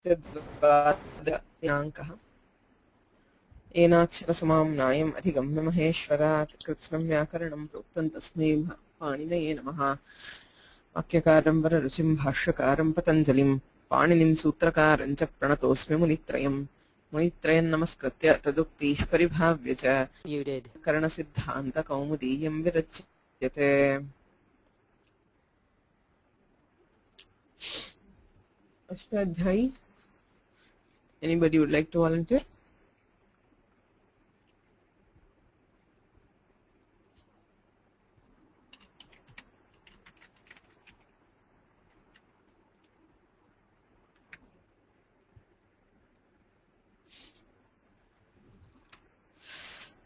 दिनाङ्कः एनाक्षरसमाम्नायम् अधिगम्य महेश्वरात् कृत्स्नं व्याकरणं प्रोक्तं तस्मै पाणिनये नमः। वाक्यकारं वररुचिं भाष्यकारं पतञ्जलिं पाणिनिं सूत्रकारं च प्रणतोऽस्मि मुनित्रयम्। मुनित्रयं नमस्कृत्य तदुक्तिः परिभाव्य च करणसिद्धान्तकौमुदीयं विरच्यते। Ashtadhyayi. Anybody would like to volunteer?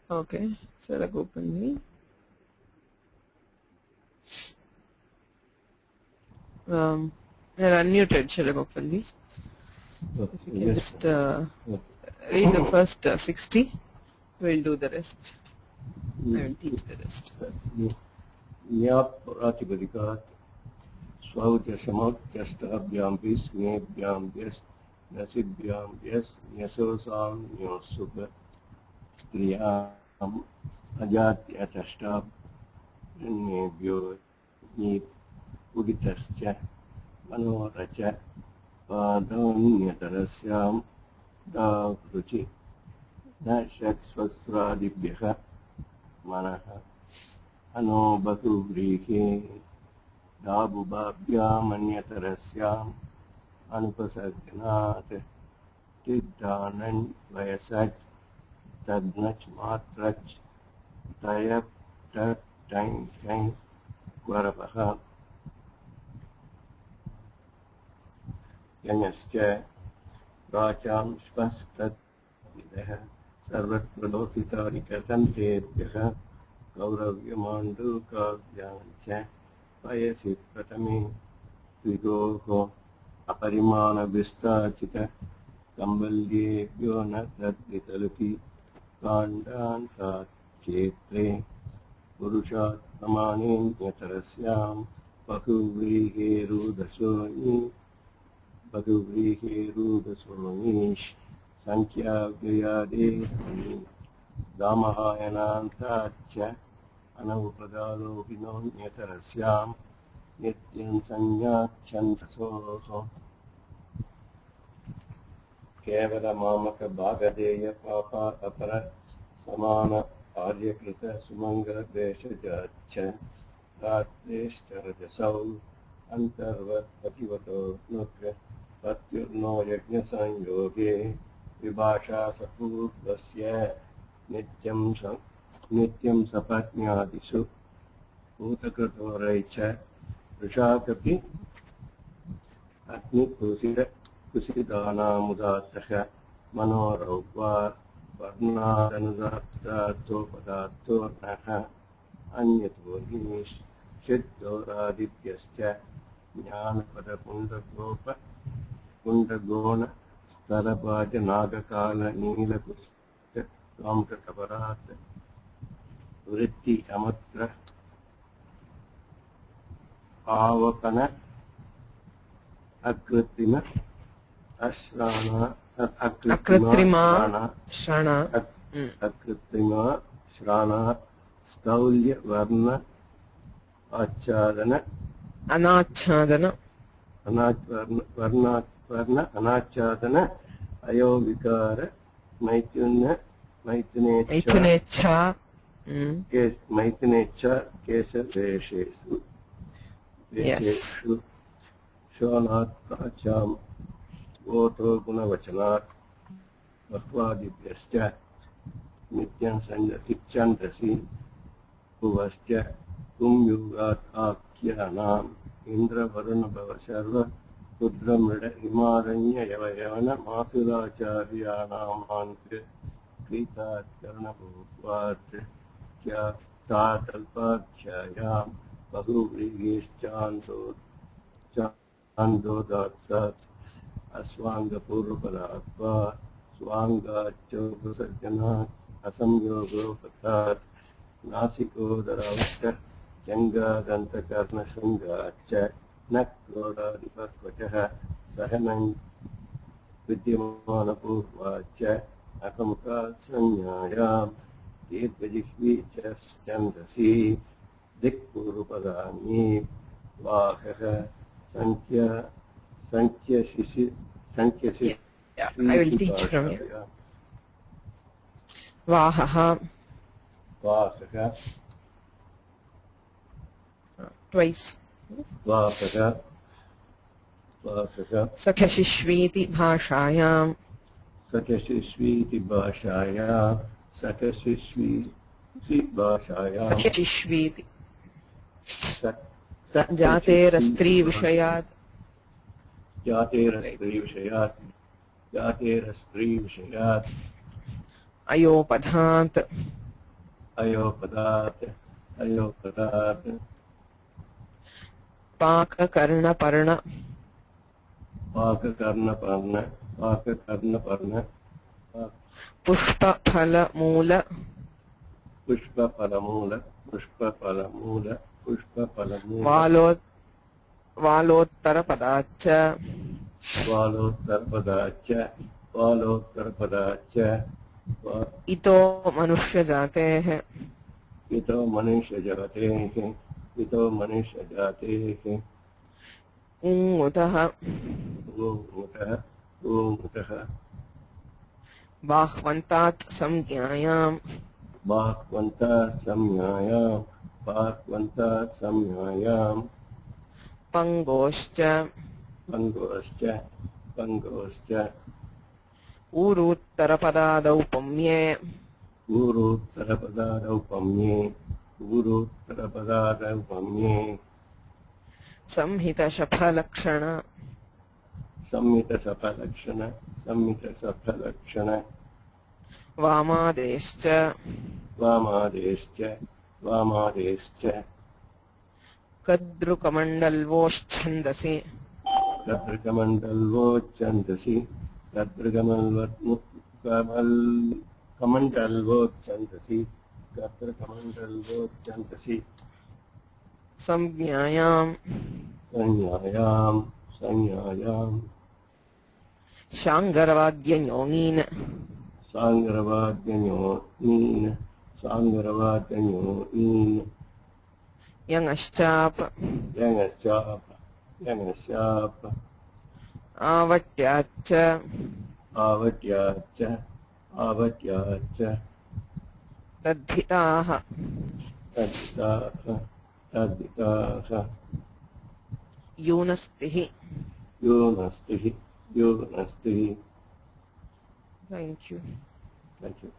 Okay, so let's open the you're unmuted, shall I open the? If you can just read the first 60, we'll do the rest. I will teach the rest. Pratipadika Swautyasamatyastabhyam Visnebhyam Vyas Nasibhyam Vyas Nyasosam Nyosupa Striyam Ajatyatashtab Nebhyo Nip Uditascha Manoracha Padanyatarasyam Da Ruchi Nashak Swasradibhyaha Manaha Ano Batu Grihe Dabubabhyam Anyatarashyam Anupasagnat Tiddanan Vayasat Tadnach Matrach Tayap Tat Time Time Gwarapaha Yanyascha Racham Spastat Videha Sarvatpradokhitarikatantebhyaha Gauravyamāndu Kavyāncha Payasit Pratami Vigoho Aparimāna Vistachita Kambalye Vyonathat Vitaluki Kandanta Chetre Purushat Namanin Yatarasyam Pakuvrihe Rudasoni Pakuvrihe Rudasonish Sankhya Vyade Damahayanantacha Anaupadalo Vinonyatarasyam Nityan Sanyachantasoho Kevada Mamaka Bhagadeya Papa Apara Samana Aryakrita Sumangala Veshajacha Ratreshtarajasau Antarvat Pativato Nukra Patyurno Yajna Sanyoge Vibhasha Sapurvasya Nityam Sapatnyadisu Utakratoraicha Rishakapi Atni Kusidana Mudataha Manoraupa Varnadanudatato Padato Naha Anyaturish Shiddoradipyascha Jnanapada Pundagopa Pundagona Starabaja Nagakala Nila Kusta Kamta Kaparata Vritti Amatra Avapana Akritima Ashrana Akritima Shrana Akritima Shrana Staulya Varna Achadana Anachadana Varna Anachadana Ayovikara Maitunecha Maitunecha Kesa Veshesu Veshesu Shonat Pracham Voto Gunavachanat Bhakvadipyascha Nityan Chandasi Puvascha Kumyugat Akyanam Indra Varuna Bhavasarva Pudramrida Himaranya Yavayavana Mathuracharyanam Ante Kritat Karna Bhuvat Kya Tatalpakshayam Bahuvrigish Chando Dattat Aswanga Purvadatva Swanga Chopasajana Asamyogo Patat Nasiko Daravata Janga Dantakarna Sunga Cha Nakroda Dipakvachaha Sahanam विद्यमानपूर्वाच्च अकमुखात् संज्ञायां दीर्घजिह्वी च छन्दसि दिक्पूर्वपदानि वाहः संख्यशिशि Yeah, I will teach from here. Vahaha. वाहः Twice. वाहः वाहः Sakhashishviti bhashayam. सकशिष्वीति भाषायां सकशिष्वीति भाषायां Sakhashishviti. Jatera Stree vishayat. जातेर स्त्री विषयात् Ayopadhat. अयोपदात् Pakakarna parna. पाककर्णपर्ण Pushpa phala moola. पुष्पफलमूल Valottara padacha. वालोत्तरपदाच्च Ito manushya jatehe. इतो मनुष्यजातेः Utaha. ऊतः Bahvantat samgyayam. बाह्वन्तात् संज्ञायां Pangoscha. पङ्गोश्च Uruttara padadau pamye. गुरुत्तरपदादौपम्ये Samhita shapha lakshana. संमितसफलक्षण Vamadescha. वामादेश्च Kadrukamandalvoschandasi. कमण्डल्वोच्छन्दसि कमण्डल्वोच्छन्दसि Samgyayam. संज्ञायां Shangaravadyanyonin. सांगरवाद्यन्योनीन् Yangaschap. यङश्चाप Avatyacha. आवट्याच्च Tadhitaha. तद्धिताः Yunastihi. योनस्तिः Thank you. Thank you.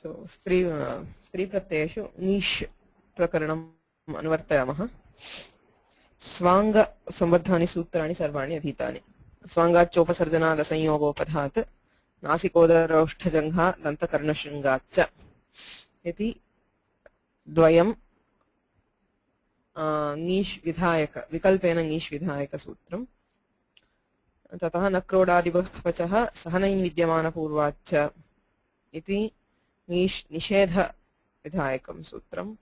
So, Stree pratyayeshu nish prakaranam anuvartayamah. Swanga sambadhani sutrani sarvani adhitani. Swangachopasarjanada sanyogopadhat. Nasikodarausthajangha dantakarnashringacha. Iti dvayam nish vidhayaka. Vikalpena nish vidhayaka sutram. Tataha nakrodadibah vachaha sahanain vidyamana purvacha. Iti निषेध विधायकं सूत्रम्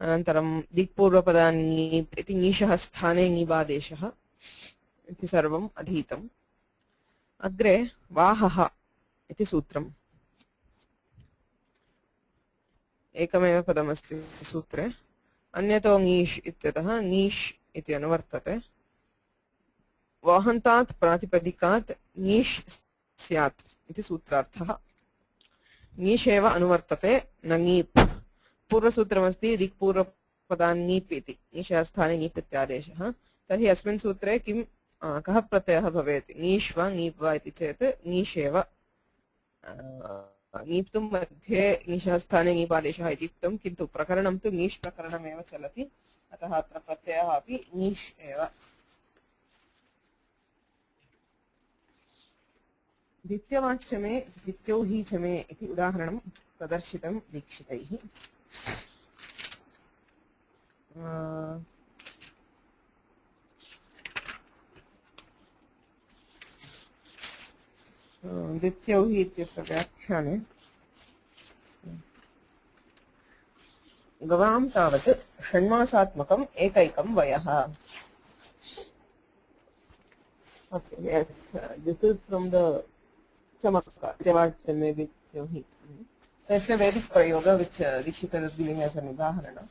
अनन्तरं दिक्पूर्वपदानि इति नीशः स्थाने ङीबादेशः इति सर्वम् अधीतम् अग्रे वाहः इति सूत्रम् एकमेव पदमस्ति सूत्रे अन्यतो ङीष् इत्यतः ङीष् इति अनुवर्तते वाहन्तात् प्रातिपदिकात् ङीष् स्यात् इति सूत्रार्थः ङीषेव अनुवर्तते न ङीप् पूर्वसूत्रमस्ति दिक्पूर्वपदान् ङीप् इति ङीषः स्थाने ङीप् इत्यादेशः तर्हि अस्मिन् सूत्रे किं कः प्रत्ययः भवेत् ङीष् वा ङीप् वा इति चेत् ङीषेव नीप्तुं मध्ये ङीषः स्थाने ङीपादेशः इति उक्तं, किन्तु प्रकरणं तु ङीष् प्रकरणमेव चलति, अतः अत्र प्रत्ययः अपि ङीष् एव। द्वितीयवाच्यमे द्वितीयो हि च मे इति उदाहरणं प्रदर्शितं दीक्षितैः। द्वितीयो हि इत्यस्य व्याख्याने गवां तावत् षण्मासात्मकम् एकैकं वयः। Okay, yes, this is from the Chamaka, Devachame Vityo Hi. So it's a Vedic prayoga which Dikshita is giving as an udaharana.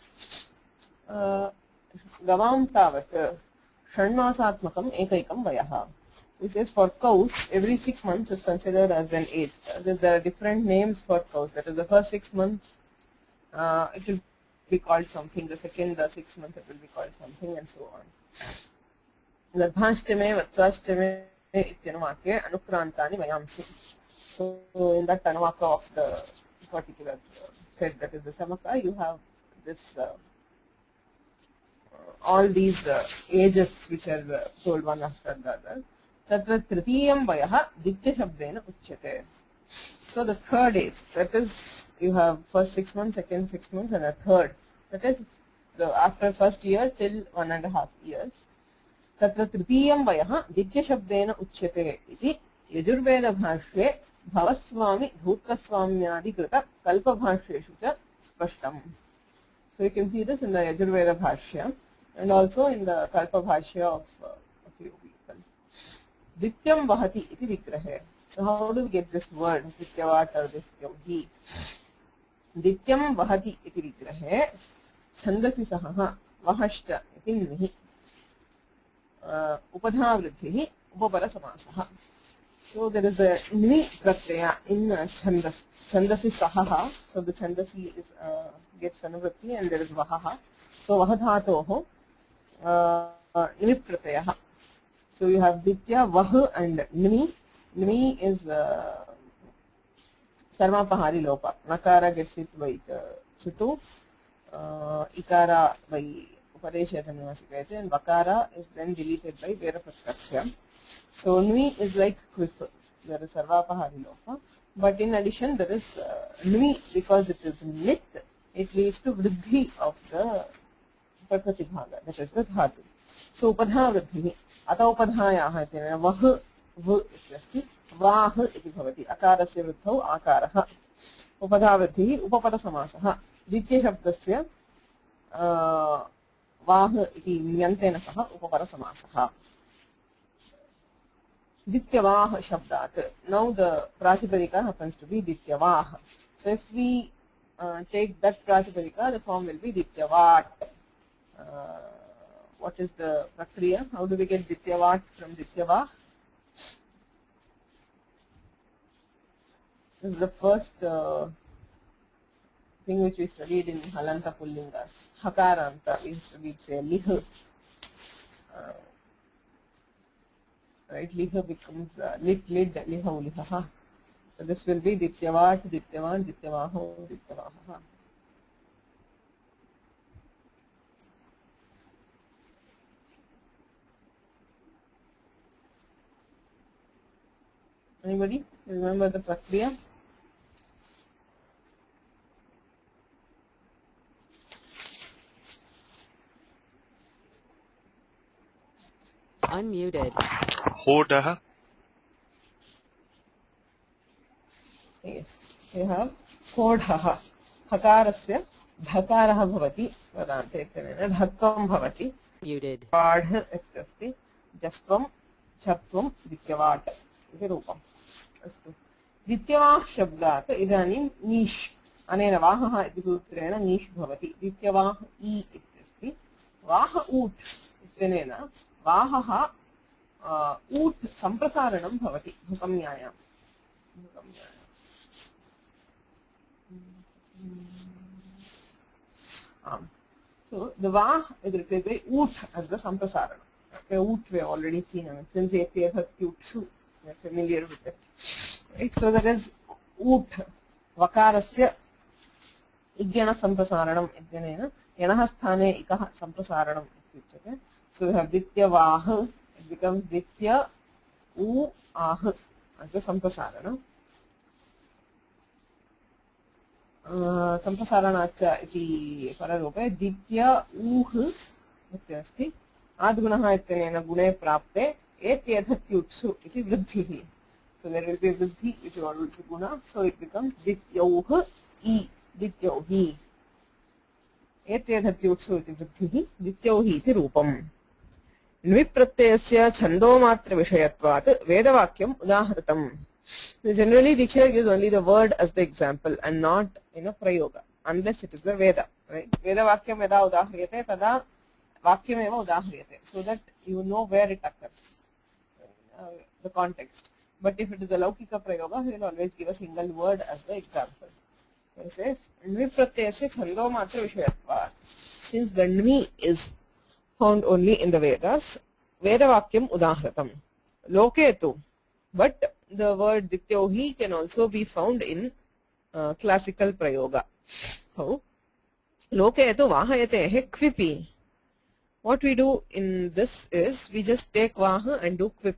Gavam tavat षण्मासात्मकम् एकैकं वयः. It says for cows, every 6 months is considered as an age. There are different names for cows. That is, the first 6 months it will be called something. The second 6 months it will be called something, and so on. Garbhashtame vatsashtame ityanuvake anukrantani vayamsi. So in that tanuvaka of the particular set, that is the Chamaka, you have this all these ages which are told one after the other. Tatra tritiyam vayaha ditya shabdena uchyate. So the third age, that is, you have first 6 months, second 6 months, and a third. That is after first year till 1.5 years. तत्र तृतीयं वयः दित्यशब्देन उच्यते इति यजुर्वेदभाष्ये भवस्वामी धूर्तस्वाम्यादिकृत कल्पभाष्येषु च स्पष्टम्. So you can see this in the Yajurveda Bhashya and also in the Kalpa Bhashya of a few people. Dityam vahati iti vigrahe. So how do we get this word dityavat or dityam hi? Dityam vahati iti vigrahe chandasi sahaha vahashcha iti nihi. Upadhavriddhihi upapara samasah. So there is a ni pratyaya in chandas. Chandasi sahaha. So the chandasi is gets anuvritti and there is vahaha. So vahadhatoho ni pratyaya. So you have ditya, vah and nimi. Nimi is sarvapahari lopa. Nakara gets it by chutu. Ikara by Upadeshyatanivasika, and Vakara is then deleted by Veraprakrasya. So Nvi is like quip, there is Sarvapahari Lopa, but in addition there is Nvi, because it is nit, it leads to Vriddhi of the Prakrati Bhaga, that is the Dhatu. So Upadha Vriddhi, Ata Upadhayaha ityena Vah V ityasti, Vah iti bhavati, Akarasya Vriddhau Akaraha. Upadha Vriddhi Upapada Samasaha, Ditya Shabdasya वाह इति न्यन्तेन सह उपपर समासः. Dityavah shabdat. Now the Pratipadika happens to be Dityavah. So if we take that Pratipadika, the form will be Dityavat. What is the Prakriya? How do we get Dityavat from Dityavah? This is the first thing which we studied in Halanta Pullinga. Hakaranta, we studied, say, Lih. Right, Lih becomes lit, lid, Liha, Liha. So this will be Dityavat, Dityavan, Dityavaho, Dityavaha. Anybody remember the Prakriya? Unmuted. Hodah. Yes, you have Kodhaha. Hakarasya Dhakaraha bhavati. Vedante Dhakvam bhavati. Muted. Padh ityasti. Jastvam Chatvam Dityavat. Iti rupam. Astu. Dityavah shabdat idanim nish. Anena vahaha iti sutrena nish bhavati. Dityavah I ityasti. Vaha ut ityenena vahaha ut samprasaranam bhavati. Samyayam. So the va is replaced by ut as the samprasarana. Okay, ut we have already seen. Since APF has Q2, we are familiar with it. Right? So that is ऊठ वकारस्य इज्ञण संप्रसारणम् इत्यनेन यणः स्थाने इकः संप्रसारणम् इत्युच्यते. So we have ditya vah, it becomes ditya u ah as the samprasarana. Samprasaranacha iti pararupe ditya uh इत्यस्ति. आद्गुणः इत्यनेन गुणे प्राप्ते एत्येतत्युत्सु इति वृद्धिः. So there will be vruddhi which is also guna. So it becomes dityauh I, dityauhi. एत्येतत्युत्सु इति वृद्धिः दित्यौहि इति रूपम्. ण्विप्रत्ययस्य छन्दोमात्र विषयत्वात् वेदवाक्यम् उदाहृतम्. Generally dictionary gives only the word as the example and not in a prayoga unless it is the Veda, right? Veda vakyam yada udahriyate tada vakyam eva udahriyate, so that you know where it occurs, the context. But if it is a laukika prayoga, he will always give a single word as the example. It says ण्विप्रत्ययस्य छन्दोमात्र विषयत्वात्. Since the ण्वि is found only in the Vedas, Vedavakyam udahratam. Loketu, but the word dityauhi can also be found in classical prayoga. How? Loketu vahayatehe kvipi. What we do in this is we just take vaha and do kvip.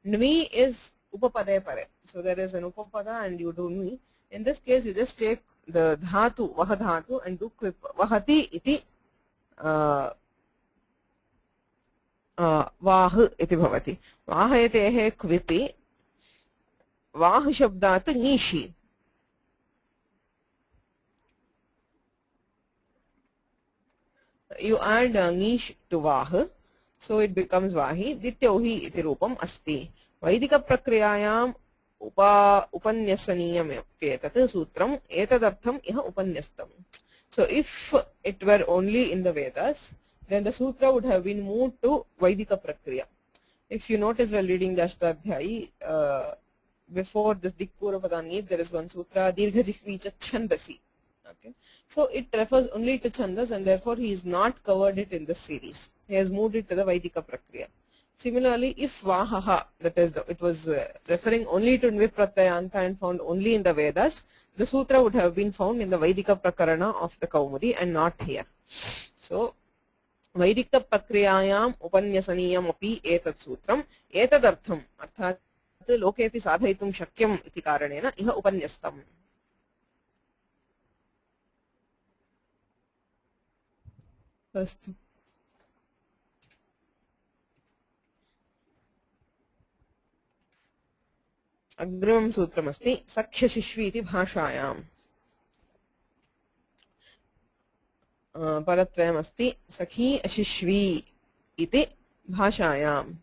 Nvi is upapade pare. So there is an upapada and you do nvi. In this case, you just take the dhatu, vaha dhatu, and do kvip. Vahati iti vah iti bhavati. Vahayatehe kvipi. Vah shabdat nishi. You add nish to vah, so it becomes vahi. Dityauhi iti rupam asti. Vaidika prakriyayam upanyasaniya etat sutram etadartham iha upanyastam. So if it were only in the Vedas, then the sutra would have been moved to Vaidika Prakriya. If you notice while reading the Ashtadhyayi, before this Dikpura Padanip, there is one sutra, Dirghajihvicha Chandasi. Okay, so it refers only to Chandas and therefore he is not covered it in the series. He has moved it to the Vaidika Prakriya. Similarly, if Vahaha, that is, it was referring only to Nvipratyayanta and found only in the Vedas, the sutra would have been found in the Vaidika Prakarana of the Kaumudi and not here. So, Vaidika Prakriyayam upanyasaniyam api etat sutram etadartham arthat lokepi sadhaitum shakyam iti karanena iha upanyastam. First. अग्रिमं सूत्रमस्ति सख्यशिश्वी इति भाषायाम्. परत्रयमस्ति सखी अशिश्वी इति भाषायाम्.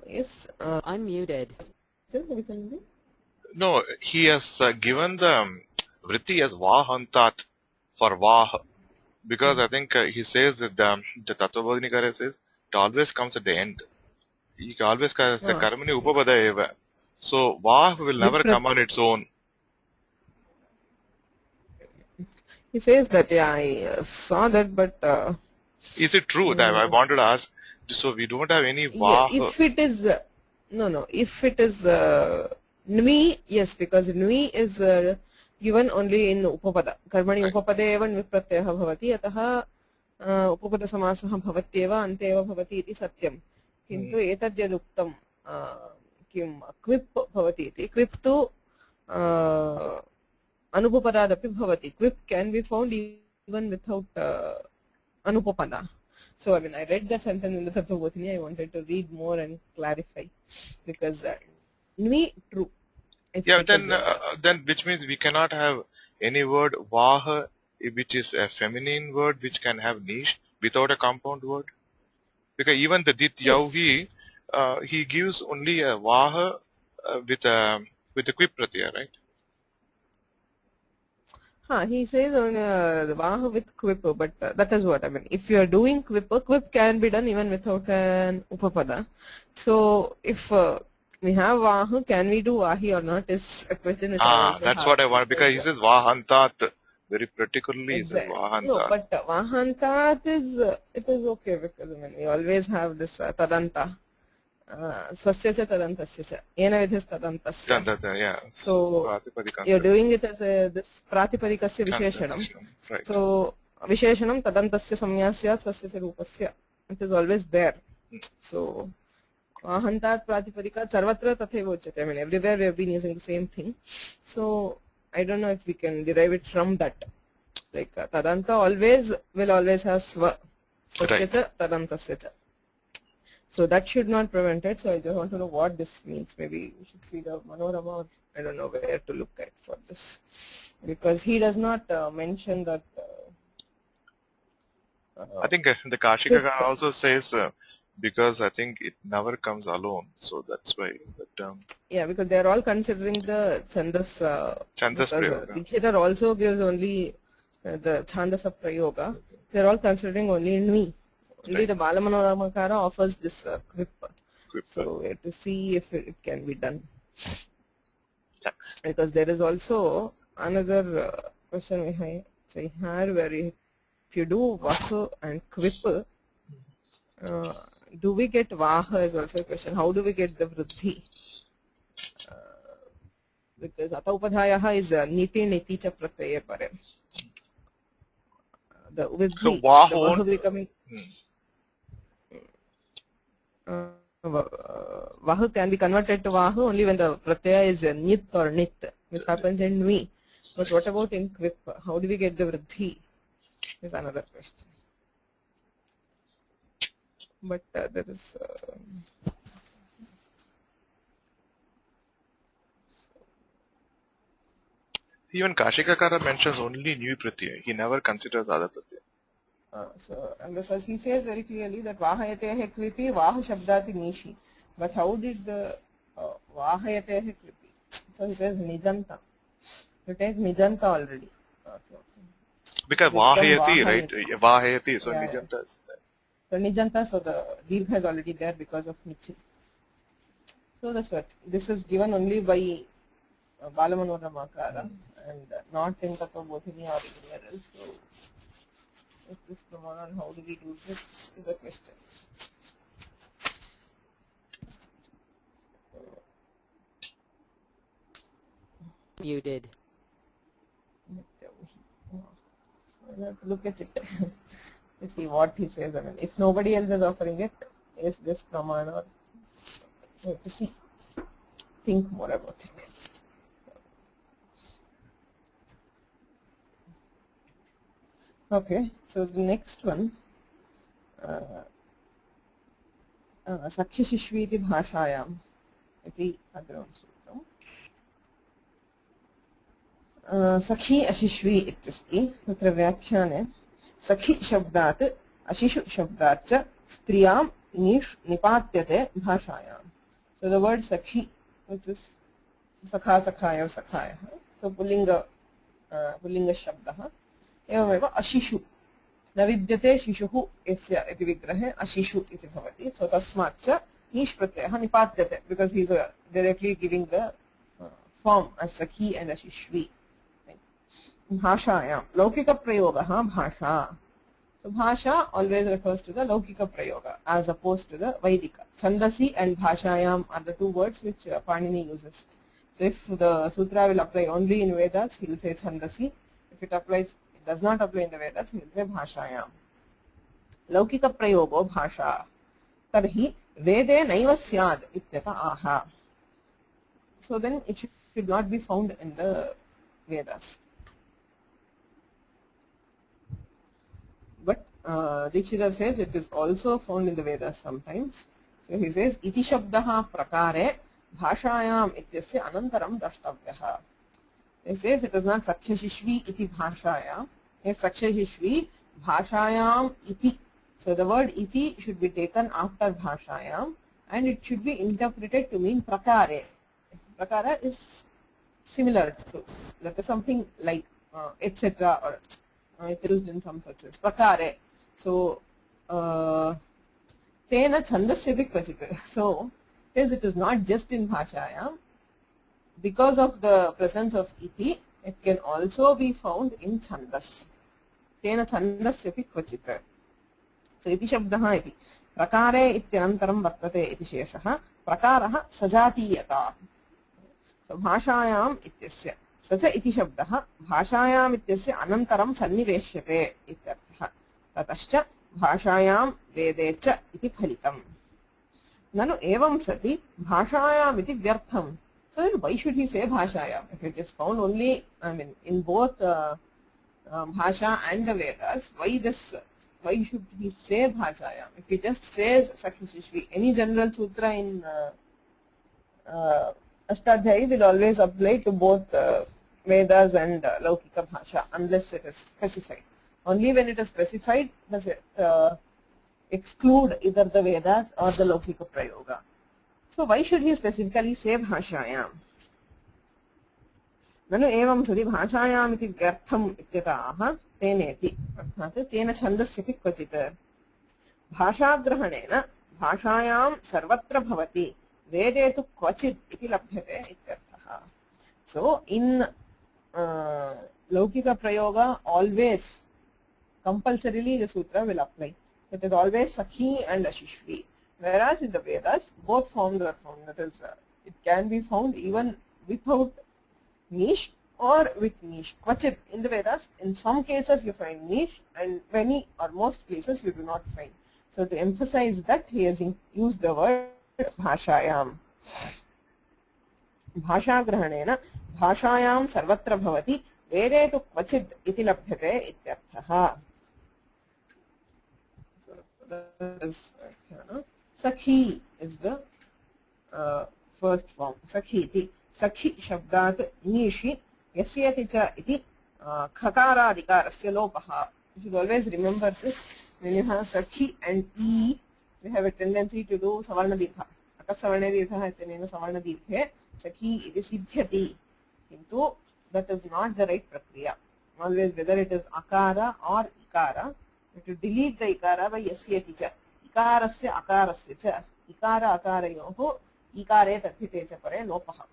Yes, unmuted. No, he has given the vritti as vahantat for vah, because I think he says that the Tattvabodhinikara says it always comes at the end. He always says the karmani upapada eva. So vah will never come on its own. He says that, yeah, I saw that, but is it true? That I wanted to ask. So we don't have any vah. Yeah, if it is no, if it is nvi, yes, because nvi is given only in upapada. Karmani upapade eva nvipratyayah bhavati, ataha upapada samasah bhavatyeva ante eva bhavati iti satyam. Kintu etad yaduktam kim kvip bhavati iti. Kvip tu anupapadadapi bhavati. Kvip can be found even without anupapada. So, I mean, I read that sentence in the Tattvabodhini. I wanted to read more and clarify, because nvi, true. Yeah, then which means we cannot have any word vah which is a feminine word which can have niche without a compound word, because even the dityauhi he gives only a vah with a quip pratyaya, right? He says on the vaha with quip, but that is what I mean. If you are doing quip, quip can be done even without an upapada. So if we have vaha, can we do vahi or not is a question which I also that's have. what I want, because he says vahantat very particularly is a Exactly. No, Vahanta. but Vahantat is it is okay because I mean we always have this Tadanta. Swasya cha tadantasya cha. Yena vidhis tadantasya. Yeah. So Pratipadika you're doing it as a this pratipadikasya visheshanam. Right. So visheshanam tadantasya samyasya swasya cha rupasya. It is always there. So Vahantat pratipadika sarvatra tatheva uchyate. I mean everywhere we have been using the same thing. So I don't know if we can derive it from that. Like tadanta always will always have swa. Swasya cha tadantasya cha. So that should not prevent it. So I just want to know what this means. Maybe we should see the Manorama, or I don't know where to look at for this, because he does not mention that. I think the Kashika also says because I think it never comes alone, so that's why. But Yeah, because they are all considering the chandas. Chandas Because Prayoga. Dikshitar also gives only the Chandasa Prayoga. They are all considering only Nvi. Only the Balamanoramakara offers this quip. So we have to see if it can be done. Thanks. Because there is also another question we had where if you do Vaha and Quip, do we get Vaha is also a question. How do we get the Vriddhi? Because Ataupadhayaha is Niti Niti cha Pratyaya pare. The Vriddhi, So the Vaha Vaha becoming Vaha can be converted to Vaha only when the Pratyaya is Nit or Nit, which happens in Nvi. But what about in Quip? How do we get the Vriddhi? Is another question. But there is. Even Kashikakara mentions only new Pratyaya. He never considers other Pratyaya. So, and because he says very clearly that Vahayatehe Kvipi Vaha Shabdati Nishi. But how did the Vahayatehe Kvipi? So he says Nijanta. You take Nijanta already. Okay. Because Vahayati, right? Vahayati, so Nijanta is there. So Nijanta, so the Dirgha is already there because of Nichi. So that's what. This is given only by Balamanoramakara and not in Tattva-bodhini or anywhere else. So is this Pramana and how do we do this is a question. Muted. I'll have to look at it to see what he says. I mean, if nobody else is offering it, is this Pramana or we have to see, think more about it. Okay, so the next one, Sakhyashishvi iti bhashayam iti agram sutram. Sakhi ashishvi ityasti tatra vyakhyaane Sakhi shabdat ashishu shabdat cha striyam nish nipatyate bhashayam. So the word Sakhi, which is Sakha Sakhaya Sakhaya, so Pullinga Shabdaha. एवमेव अशिशु न विद्यते शिशुः यस्य इति विग्रहे अशिशु इति भवति सो तस्मात् च नीश् प्रत्ययः निपात्यते because he is directly giving the form as सखी एंड अशिश्वी भाषायां लौकिक प्रयोगः भाषा सो भाषा ऑलवेज refers to the लौकिक प्रयोग as opposed to the वैदिक छन्दसि and भाषायां are the two words which Panini uses. So if the sutra will apply only in Vedas, he will say छन्दसि. If it applies, does not apply in the Vedas, he will say bhashayam. Laukika prayogo bhasha. Tarhi vede naiva syad ityata aha. So then it should not be found in the Vedas. But Dikshita says it is also found in the Vedas sometimes. So he says iti shabdaha prakare bhashayam ityasya anantaram drashtavyaha. He says it is not Sakhyashishvi iti bhashayam. Yes, Sakhyashishvi bhashayam iti. So the word iti should be taken after bhashayam and it should be interpreted to mean prakare. Prakara is similar to that is something like etc. or it is used in some such sense. Prakare. So tena chandasya vikvachita. So says it is not just in bhashayam. Because of the presence of iti, It can also be found in chandas. Tena chandasyapi kvachit. So iti shabdaha iti prakare ityanantaram vartate iti sheshah prakaraha sajatiyata. So bhashayam ityasya sacha iti shabdah bhashayam ityasya anantaram sanniveshyate ityarthah tatascha bhashayam vedecha iti phalitam. Nanu evam sati bhashayam iti vyartham. So then why should he say bhashayam? If it is found only, in both bhasha and the Vedas, why should he say bhashayam? If he just says Sakhi Shishvi, any general sutra in Ashtadhyayi will always apply to both Vedas and Laukika Bhasha unless it is specified. Only when it is specified does it exclude either the Vedas or the Laukika Prayoga. So why should he specifically say bhashayam? Nanu evam sati bhashayam iti vyartham ityatah teneti arthat tena chandasyapi kvachit bhashagrahanena bhashayam sarvatra bhavati vede tu kvachit iti labhyate ityarthah. So in Laukika Prayoga always compulsorily the sutra will apply. It is always Sakhi and Ashishvi. Whereas in the Vedas, both forms are found. That is, it can be found even without niche or with niche. Kvachit in the Vedas, in some cases you find niche, and many or most places you do not find. So to emphasize that, he has used the word bhashayam. Bhashagrahanena bhashayam sarvatra bhavati vede tu kvachit iti labhyate ityarthah. So that is Sakhi is the first form. Sakhi iti. Sakhi shabdat nishi yasyati cha iti khakara adhikarasya lopaha. You should always remember this. When you have Sakhi and E, you have a tendency to do savarna dirgha. Akasavarna dirgha itanena savarna dirghe. Sakhi iti siddhyati. Kintu that is not the right prakriya. Always whether it is akara or ikara, you have to delete the ikara by yasyati cha. Ikarasya akarasya cha ikara akarayoho ikare tathite cha pare lopaha.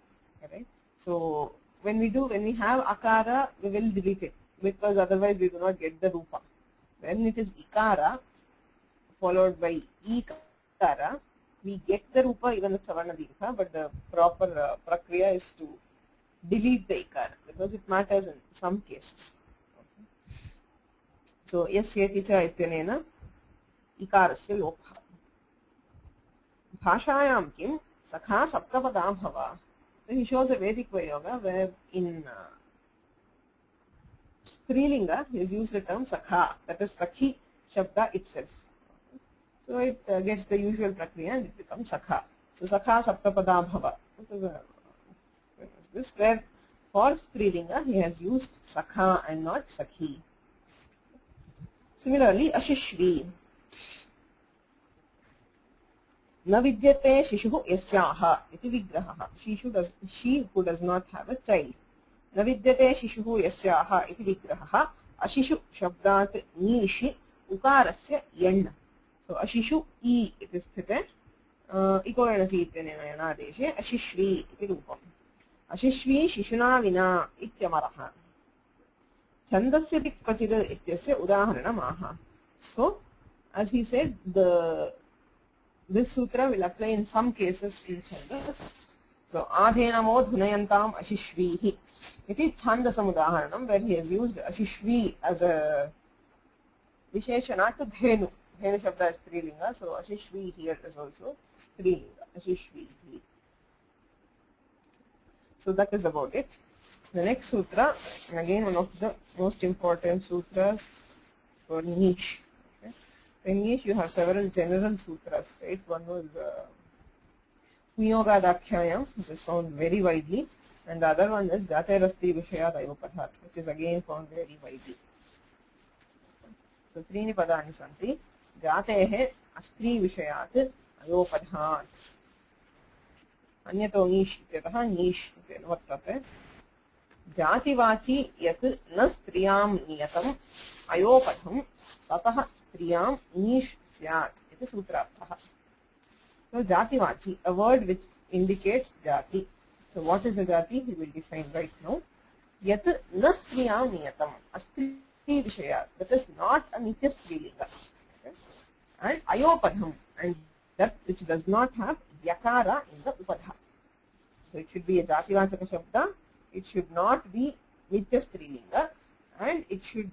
Right? So when we have akara, we will delete it because otherwise we do not get the rupa. When it is ikara followed by ikara, we get the rupa even with savarna dirgha, but the proper prakriya is to delete the ikara because it matters in some cases. Okay. So yasyati cha ityanena ikarasya lopha. Bhashayam kim sakha saptapada bhava. Then he shows a Vedic Vayoga where in Strilinga he has used the term sakha, that is Sakhi Shabda itself. So it gets the usual prakriya and it becomes sakha. So sakha saptapada bhava. This where for Strilinga he has used sakha and not sakhi. Similarly, ashishvi. Na vidyate shishuhu yasyaha iti vigraha. She who does not have a child. Na vidyate shishuhu yasyaha iti vigraha. Ashishu shabdat nishi ukarasya yan. So ashishu e iti sthite iko yanasi ityanena yanadeshe ashishvi iti rupam. Ashishvi shishuna vina ityamaraha. Chandasya kvachid ityasya udaharanam aha. So as he said, this sutra will apply in some cases in chandas. So adhenamo dhunayantam ashishvihi. It is chandasam udaharanam where he has used ashishvi as a visheshana to dhenu. Dhenu shabda is strilinga, so ashishvi here is also strilinga. Ashishvihi. So that is about it. The next sutra, and again one of the most important sutras for niche. In niche, you have several general sutras, right? One was Vyoga-samskrta-pathasala, which is found very widely, and the other one is Jate-rasti vishaya-daivapadhat, which is again found very widely. So, त्रीणि पदानि सन्ति. जातेः अस्त्री विषयात् अयोपधात्. अन्यतो नीश् इत्यतः नीश् इति वर्तते. जातिवाची यत् न स्त्रियां नियतम् अयोपधम् ततः स्त्रियां नीश् स्यात् इति सूत्रार्थः. So jativachi, a word which indicates jati. So what is a jati? We will define right now. Yat na striyam niyatam. Astri vishaya. That is not a nitya strilinga. Okay? And ayopadham. And that which does not have yakara in the upadha. So it should be a jativachaka shabda. It should not be nitya strilinga. And it should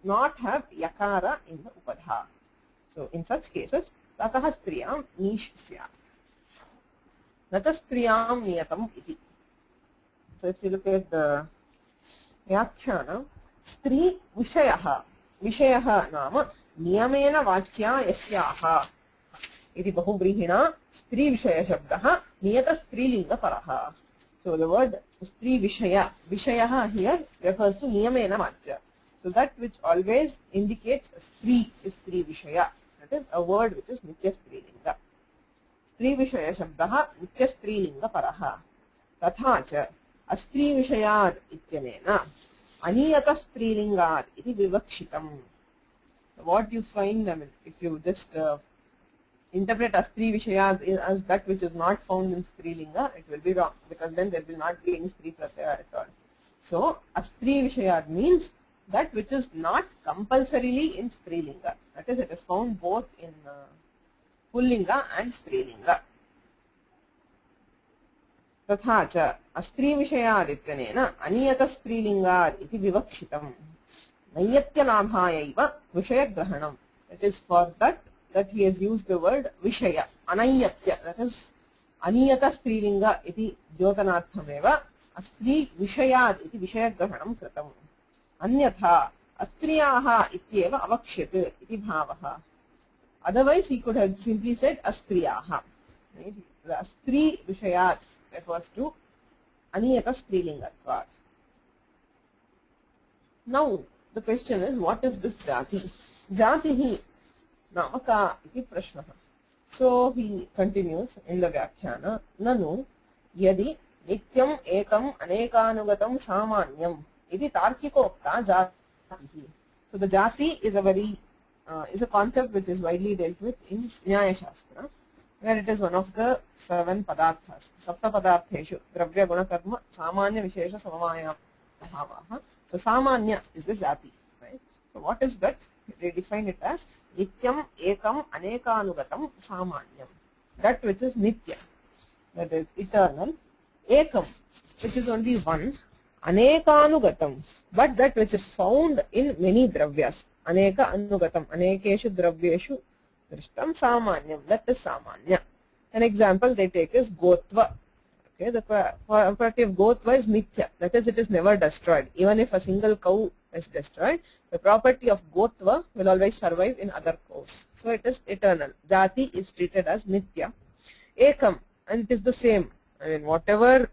not have yakara in the upadha. So in such cases, tatah striyam nish syat. Nata striyam niyatam iti. So if you look at the vyakhyana, Stree vishayaha. Vishayaha nama niyamena vachya yasyaha. Iti bahubrihina Stree vishaya shabdaha niyata strilinga paraha. So the word Stree vishaya. Vishayaha here refers to niyamena vachya. So that which always indicates a Stree is Stree vishaya. That is a word which is nitya strilinga. Stree vishaya shabdaha nitya strilinga paraha. Tatha cha Stree vishayad ityanena aniyata strilingad iti vivakshitam. What you find, I mean, if you just interpret Stree vishayad as that which is not found in strilinga, it will be wrong, because then there will not be any Stree pratyaya at all. So Stree vishayad means that which is not compulsorily in strilinga. That is, it is found both in pullinga and strilinga. तथा च अस्त्री विषयादित्यनेन अनियत स्त्रीलिंगात् इति विवक्षितम् नैयत्य लाभायैव विषयग्रहणम्. It is for that he has used the word vishaya anayatya, that is aniyata strilinga iti द्योतनार्थमेव अस्त्री विषयात् इति विषयग्रहणं कृतम्. अन्यथा अस्त्रियाः इत्येव अवक्ष्यते इति भावः. Otherwise he could have simply said अस्त्रियाः. Right? The अस्त्री विषयात् refers to aniyata strilingatvat. Now the question is, what is this jati? Jatihi namaka iti prashnaha. So he continues in the vyakhyana, nanu yadi nityam ekam anekanugatam samanyam iti tarkikokta jatihi. So the jati is a concept which is widely dealt with in Nyaya Shastra, where it is one of the 7 padarthas. Sapta padartheshu dravya guna karma samanya vishesha samamaya bhavaha. So samanya is the jati, right? So what is that? They define it as nityam ekam anekanugatam samanyam. That which is nitya, that is eternal. Ekam, which is only one. Anekanugatam, but that which is found in many dravyas. Aneka anugatam, anekeshu dravyeshu drishtam samanyam, that is samanya. An example they take is gotva. Okay, the property of gotva is nitya, that is, it is never destroyed. Even if a single cow is destroyed, the property of gotva will always survive in other cows. So it is eternal. Jati is treated as nitya. Ekam, and it is the same. I mean, whatever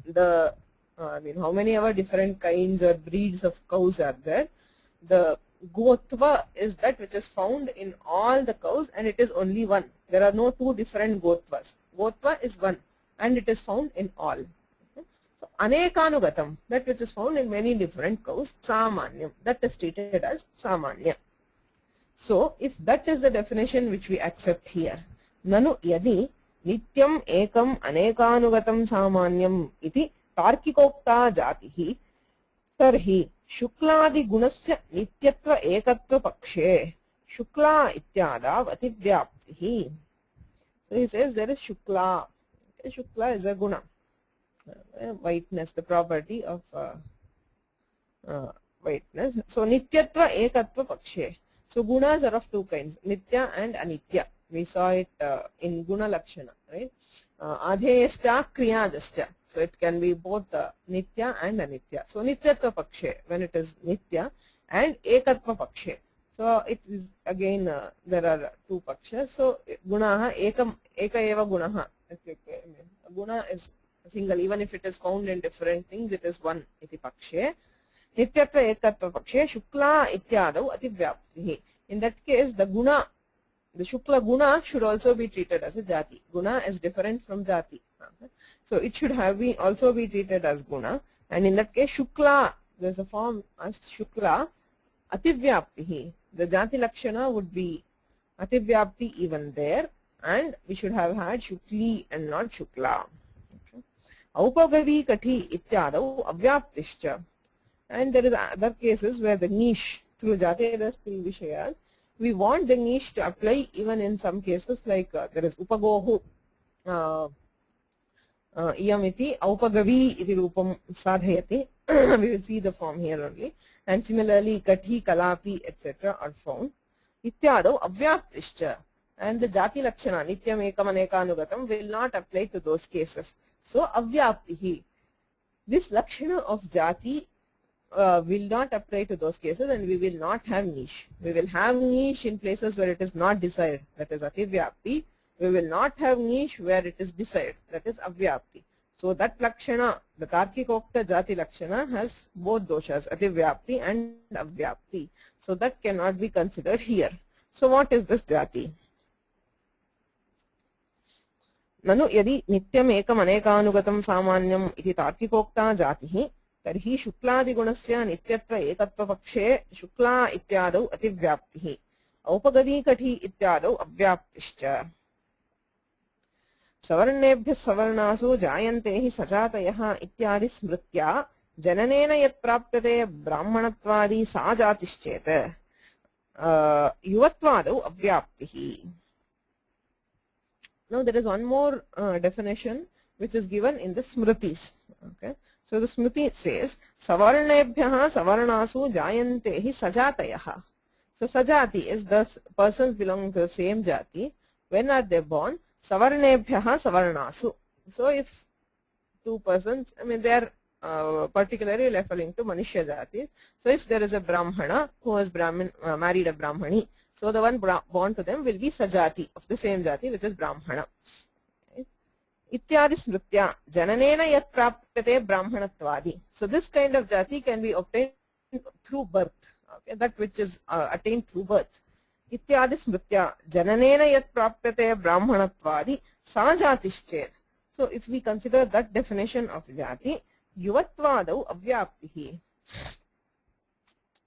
the how many ever different kinds or breeds of cows are there, the gotva is that which is found in all the cows, and it is only one. There are no 2 different gotvas. Gotva is one, and it is found in all. Okay? So anekanugatam, that which is found in many different cows, samanyam, that is treated as samanya. So if that is the definition which we accept here, nanu yadi nityam ekam anekanugatam samanyam iti tarkikokta jatihi tarhi Shukladi गुणस्य नित्यत्व एकत्व पक्षे शुक्ला इत्यादाव अतिव्याप्तिः. So he says there is shukla. Okay, shukla is a guna, whiteness, the property of whiteness. So nityatva ekatva pakshe. So gunas are of 2 kinds, nitya and anitya. We saw it in guna lakshana, right? Adheyascha kriyajascha. So it can be both nitya and anitya. So nityatva pakshe, when it is nitya, and ekatva pakshe. So it is again there are 2 pakshas. So gunaha eka eva gunaha. Guna is single, even if it is found in different things, it is one iti pakshe. Nityatva ekatva pakshe shukla ityadau ativyaptihi. In that case, the guna, the shukla guna should also be treated as a jati. Guna is different from jati. So it should have been also be treated as guna, and in that case shukla, there is a form as shukla ativyaptihi. The jati lakshana would be ativyapti even there, and we should have had shukli and not shukla. Okay. Aupagavi kathi ityadau avyaptischa. And there is other cases where the niche through jati rastil vishayat, we want the niche to apply even in some cases like there is upagohu iyamiti aupagavi iti rupam sadhayati. We will see the form here only. And similarly kathi, kalapi, etc. are found. Ityadau avyaptischa. And the jati lakshana nityam ekam anekanugatam will not apply to those cases. So avyaptihi. This lakshana of jati will not apply to those cases, and we will not have niche. We will have niche in places where it is not desired, that is ativyapti. We will not have niche where it is desired, that is avyapti. So that lakshana, the tarkikokta jati lakshana, has both doshas, ativyapti and avyapti. So that cannot be considered here. So what is this jati? Nanu yadi nityam ekam anekanugatam samanyam iti tarkikokta jatihi तर्हि शुक्लादिगुणस्य नित्यत्व एकत्व पक्षे शुक्ला इत्यादौ अतिव्याप्तिः औपगवी कठी इत्यादौ अव्याप्तिश्च सवर्णेभ्यः सवर्णासु जायन्ते हि सजातयः इत्यादि स्मृत्या जननेन यत् प्राप्यते ब्राह्मणत्वादि सा जातिश्चेत् युवत्वादौ अव्याप्तिः. Now there is one more definition which is given in the Smritis. Okay. So the Smriti says, Savarnebhyaha savarnasu jayante hi sajatayaha. So sajati is the persons belonging to the same jati. When are they born? Savarnebhyaha savarnasu. So if two persons, I mean they are particularly referring to Manishya jati. So if there is a Brahmana who has married a Brahmani, so the one born to them will be sajati of the same jati, which is Brahmana. Ityadi smritya jananena yat prapyate brahmanatvadi. So this kind of jati can be obtained through birth. Okay, that which is attained through birth. Ityadi smritya jananena yat prapyate brahmanatvadi sa jatischet. So if we consider that definition of jati, yuvatvadau avyaptihi.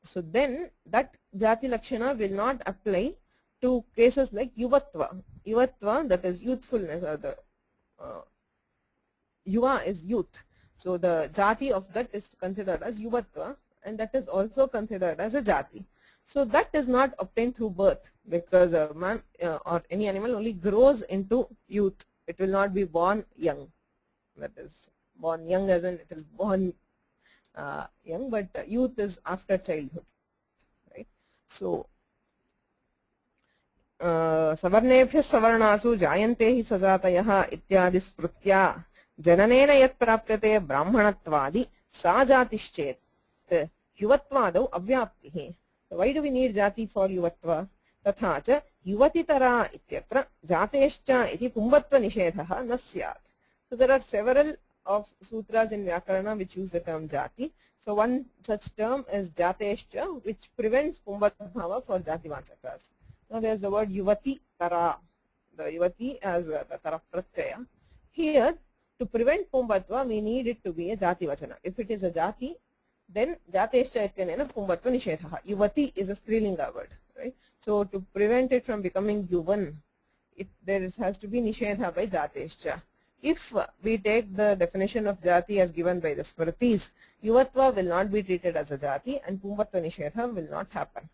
So then that jati lakshana will not apply to cases like yuvatva. Yuvatva, that is youthfulness, or the yuva is youth. So the jati of that is considered as yuvatva, and that is also considered as a jati. So that is not obtained through birth, because a man or any animal only grows into youth. It will not be born young. That is born young as in it is born young, but youth is after childhood, right? So सवर्णेभ्यः सवर्णासु जायन्ते हि सजातयः इत्यादि स्मृत्या जननेन यत् प्राप्यते ब्राह्मणत्वादि सा जातिश्चेत् युवत्वादौ अव्याप्तिः. So why do we need jati for yuvatva? तथा च युवतितरा इत्यत्र जातेश्च इति पुंबत्व निषेधः न स्यात्. So there are several of sutras in Vyakarana which use the term jati. So one such term is jateschcha, which prevents pumbatva bhava for jati vachakas. Now there is the word yuvati tara, the yuvati as the tara pratyaya. Here, to prevent pumbatva, we need it to be a jati vachana. If it is a jati, then jateschcha ityanena pumbatva nishedha. Yuvati is a strilinga word, right? So to prevent it from becoming yuvan, there has to be nishedha by jateschcha. If we take the definition of jati as given by the Smritis, yuvatva will not be treated as a jati and pumbatva nishedha will not happen.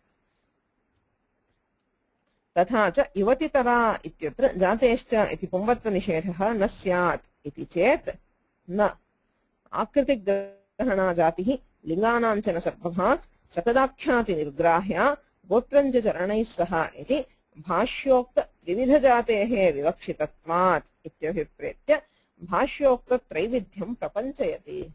तथा च युवतितरा इत्यत्र जातेश्च इति पुंबत्व निषेधः न स्यात् इति चेत् न आकृतिग्रहणा जातिः लिङ्गानाञ्चन सर्वभाक् सकदाख्याति निर्ग्राह्या गोत्रञ्च चरणैः सह इति भाष्योक्त त्रिविधजातेः विवक्षितत्वात् इत्यभिप्रेत्य भाष्योक्त त्रैविध्यं प्रपञ्चयति.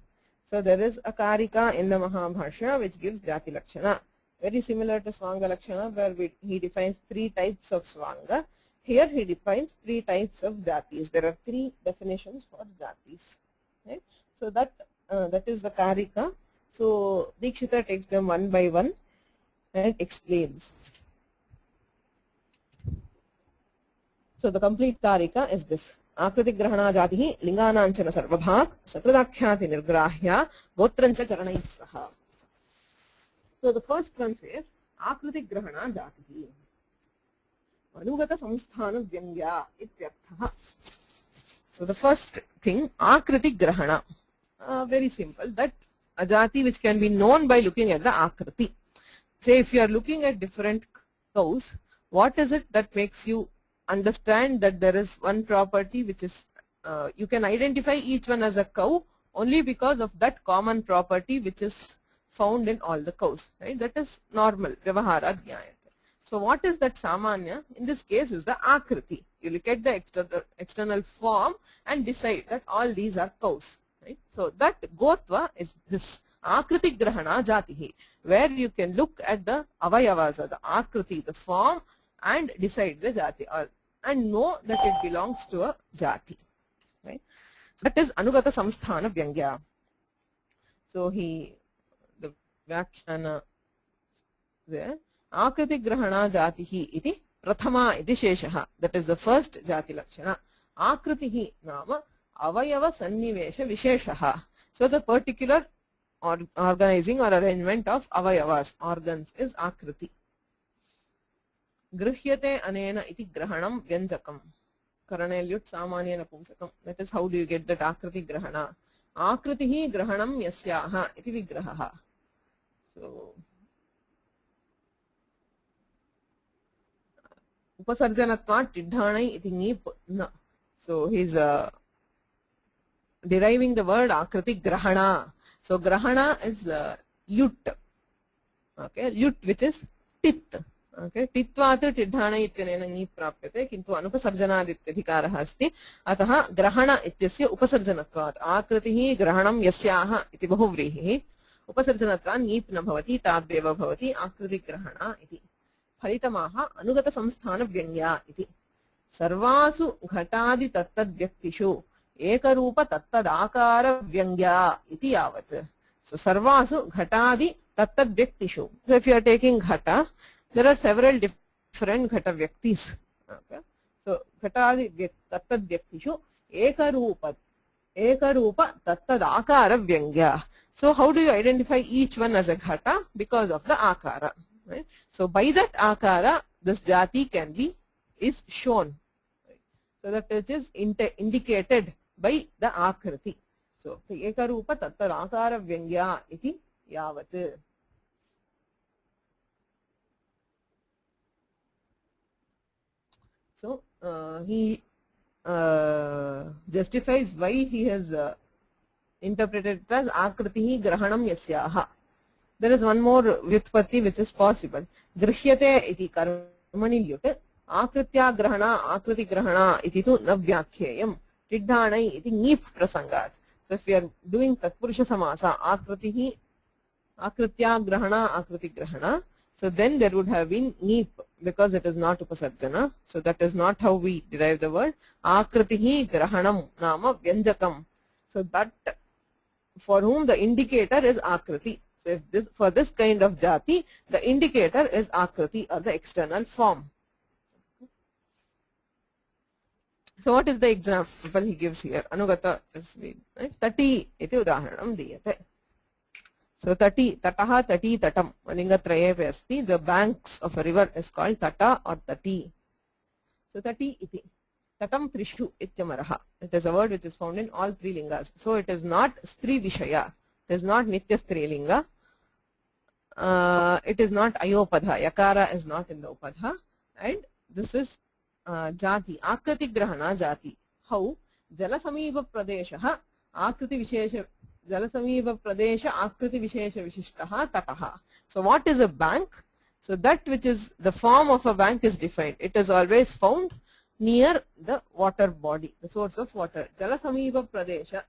So there is a karika in the Mahabhashya which gives jati lakshana. Very similar to Swanga Lakshana, where he defines 3 types of Swanga. Here he defines 3 types of Jatis. There are 3 definitions for Jatis. Right? So that is the Karika. So Dikshita takes them one by one and explains. So the complete Karika is this. Akriti grahana jatihi lingananchana sarvabhak sakradakhyati nirgrahya gotrancha charanais saha. So the first one says Akriti grahana jatihi anugata samsthana vyangya ityartha. So the first thing, akriti grahana. Very simple. That a jati which can be known by looking at the akriti. Say if you are looking at different cows, what is it that makes you understand that there is one property which is, you can identify each one as a cow only because of that common property which is found in all the cows, right? That is normal, vyavahara jnayate. So what is that samanya? In this case is the akriti. You look at the external form and decide that all these are cows, right? So that gotva is this akriti grahana jatihi, where you can look at the avayavas or the akriti, the form, and decide the jati, and know that it belongs to a jati, right? So that is anugata samsthana vyangya. So the vyakhyana there, akriti grahana jatihi iti prathama iti sheshaha. That is the first jati lakshana. Akritihi nama avayava sannivesha visheshaha. So the particular organizing or arrangement of avayavas, organs, is akriti. Grihyate anena iti grahanam vyanjakam. Karanelyut samanyena pumsakam. That is how do you get that akriti grahana. Akritihi grahanam yasyaha iti vigrahaha. So upasarjanatvat tidhanai iti nip na. So he is deriving the word akriti grahana. So grahana is lut. Okay, lut which is tit. Okay, titvat tidhana ityanena ni prapyate kintu anupasarjanad ityadhikaraha asti atah grahana ityasya upasarjanatvat akritihi grahanam yasyaha iti bahuvrihi upasarjanatvat nip na bhavati tabyeva bhavati akriti grahana iti phalitamaha anugata samsthana vyangya iti sarvasu ghatadi tattad vyaktishu ekarupa tattad akara vyangya iti yavat. So sarvasu ghatadi tattad vyaktishu. So if you are taking ghata, there are several different ghata vyaktis. Okay. So ghatadi tattad vyaktishu ekarupa tattad akara vyangya. So how do you identify each one as a ghata? Because of the akara. Right? So by that akara, this jati is shown. Right? So that it is indicated by the akriti. So ekarupa tattad akara vyangya iti yavat. So he justifies why he has interpreted it as akritihi grahanam yasyaha. There is one more vyutpatti which is possible. Grihyate iti karmani lyut akritya grahana akriti grahana iti tu na vyakhyayam tidhanai iti nip prasangat. So if we are doing tatpurusha samasa akritihi akritya grahana akriti grahana, so then there would have been nip because it is not upasarjana. So that is not how we derive the word. Akritihi grahanam nama vyanjakam. So that for whom the indicator is akriti. So if for this kind of jati, the indicator is akriti or the external form. So what is the example he gives here? Anugata is right? Tati iti udaharanam diyate. So tati, tataha, tati, tatam. Lingatrayepe asti. The banks of a river is called tata or tati. So tati iti. Tatam trishu ityamaraha. It is a word which is found in all three lingas. So it is not Stree vishaya. It is not nitya strilinga. It is not ayopadha. Yakara is not in the upadha. And this is jati. Akriti grahana jati. How? Jalasameva pradeshaha akriti vishesha. Jalasameva pradesha akriti vishesha vishishtaha tataha. So what is a bank? So that which is the form of a bank is defined. It is always found near the water body, the source of water. Jalasameva pradesha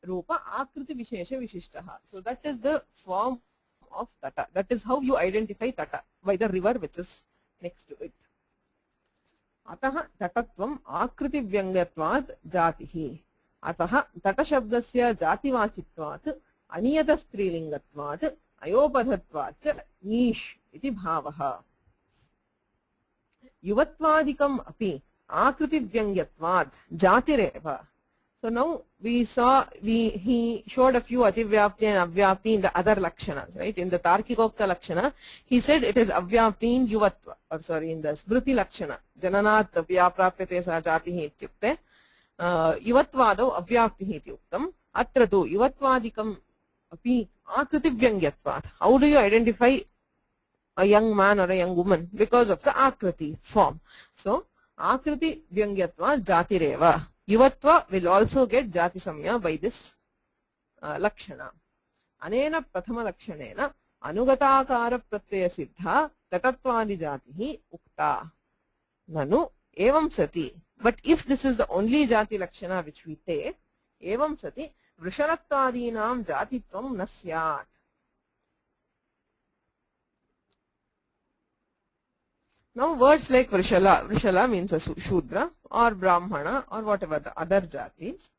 rupa akriti vishesha vishishtaha. So that is the form of tata. That is how you identify tata, by the river which is next to it. Ataha tatatvam akriti vyangatvat jatihi. Ataha tata shabdasya jativachitvat aniyata strilingatvat ayopadhatvat nish iti bhavaha. Yuvatvadikam api akriti vyangyatvat jatireva. So now we saw, he showed a few ativyapti and avyapti in the other lakshanas, right? In the tarkikokta lakshana, he said it is avyapti in yuvatva, or sorry, in the smriti lakshana. Jananat vyaprapyate sa jatihi ityukte. युवत्वादौ अव्याप्तिः इति उक्तम् अत्र तु युवत्वादिकम् अपि आकृतिव्यङ्ग्यत्वात् how do you identify a young man or a young woman? Because of the akriti form. So akriti vyangyatva jatireva. Yuvatva will also get jati samya by this lakshana. Anena prathama lakshanena anugatakara pratyaya siddha tatatvadi jatihi ukta. Nanu evam sati. But if this is the only jati lakshana which we take, evam sati vrishalattvadinam jatitvam na syat. Now words like Vrishala, Vrishala means a Shudra or Brahmana or whatever the other jatis.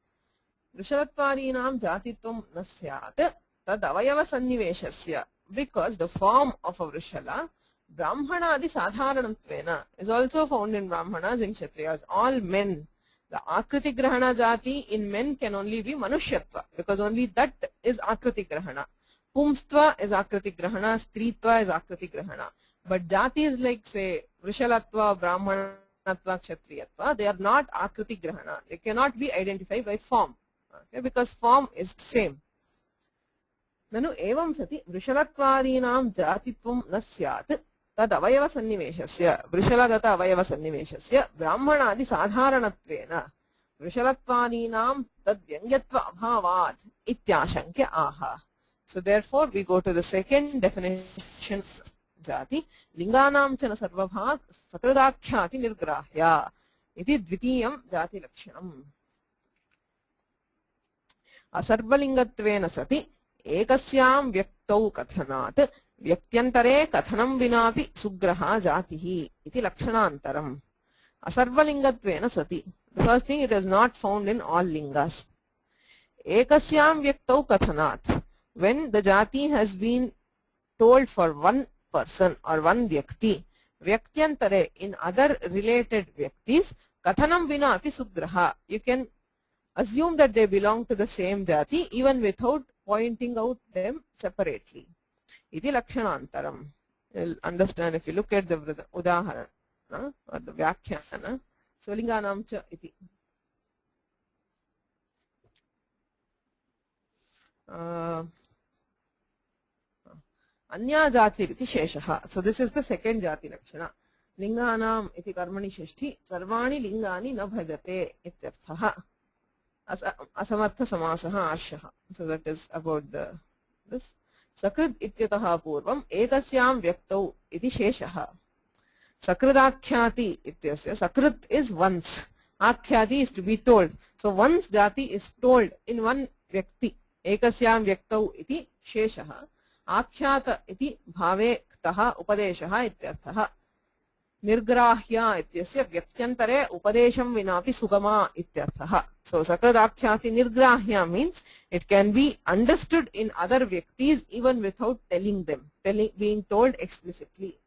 Vrishalattvadinam jatitvam na syat tad avayava sanniveshasya. Because the form of a Vrishala, Brahmana adi sadharanantvena, is also found in Brahmanas, in Kshatriyas, all men. The Akriti Grahana jati in men can only be Manushyatva, because only that is Akriti Grahana. Pumstva is Akriti Grahana, Streetva is Akriti Grahana. But jatis like say Vrishalatva, Brahmanatva, Kshatriyatva, they are not Akriti Grahana. They cannot be identified by form. Okay, because form is same. Nanu evam sati Vrishalattvadinam jatitvam na syat tad avayava sanniveshasya Vrishalagata avayava sanniveshasya Brahmanadi sadharanatvena Vrishalattvadinam tad vyangyatva abhavat ityashankya aha. So therefore we go to the second definition. Jati linganam chana sarvabhat sakradakhyati nirgrahya iti dvitiyam jati lakshanam. Asarvalingatvena sati ekasyam vyaktau kathanat vyaktyantere kathanam vinapi sugraha jatihi iti lakshanantaram. Asarvalingatvena sati. The first thing, it is not found in all lingas. Ekasyam vyaktau kathanat. When the jati has been told for one person or one vyakti, vyaktyantere in other related vyaktis, kathanam vina api sugraha. You can assume that they belong to the same jati even without pointing out them separately. Iti lakshanantaram. You'll understand if you look at the udaharana or the vyakhyana. So linganam cha iti. Anya jati iti sheshaha. So this is the second jati lakshana. Linganam iti karmani sheshti sarvani lingani na bhajate ityarthaha. Asamartha samasaha arshaha. So that is about this. Sakrid ityataha purvam ekasyam vyaktau iti sheshaha. Sakridakhyati ityasya. Sakrit is once. Akhyati is to be told. So once jati is told in one vyakti. Ekasyam vyaktau iti sheshaha. Akhyata iti bhave ktaha upadeshaha ityarthaha. Nirgrahya ityasya vyaktyantere upadesham vinapi sugama ityarthaha. So sakradakhyati nirgrahya means it can be understood in other vyaktis even without telling them, being told explicitly.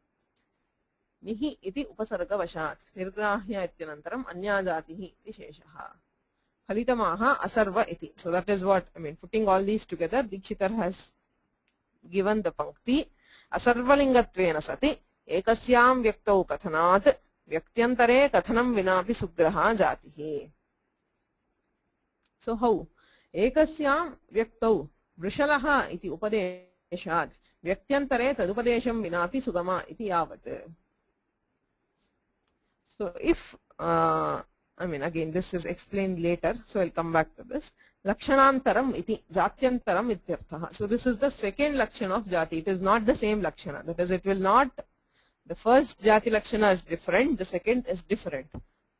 Nihi iti upasarga vashat. Nirgrahya ityanantaram anya jatihi iti sheshaha. Phalitamaha asarva iti. So that is what, putting all these together, Dikshitar has given the pankti. Asarvalingatvena sati ekasyam vyaktau kathanat vyaktyantare kathanam vinapi sugraha jatihi. So how? Ekasyam vyaktau vrishalaha iti upadeshad vyaktyantare tadupadesham vinapi sugama iti yavat. So if again this is explained later, so I'll come back to this. Lakshanantaram iti jatyantaram ityarthaha. So this is the second lakshana of jati. It is not the same lakshana. That is, it will not, the first jati lakshana is different, the second is different.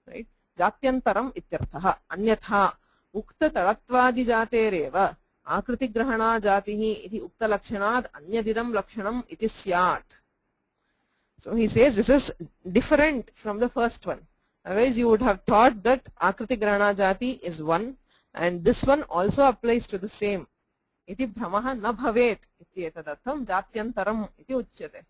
Right? Jatyantaram ityarthaha. Anyatha ukta taratvadi jatereva akriti grahana jatihi iti ukta lakshanad anyadidam lakshanam iti syat. So he says this is different from the first one. Otherwise you would have thought that akriti grahana jati is one and this one also applies to the same. Iti bhramaha na bhavet iti etadatham jatyantaram iti uchyate.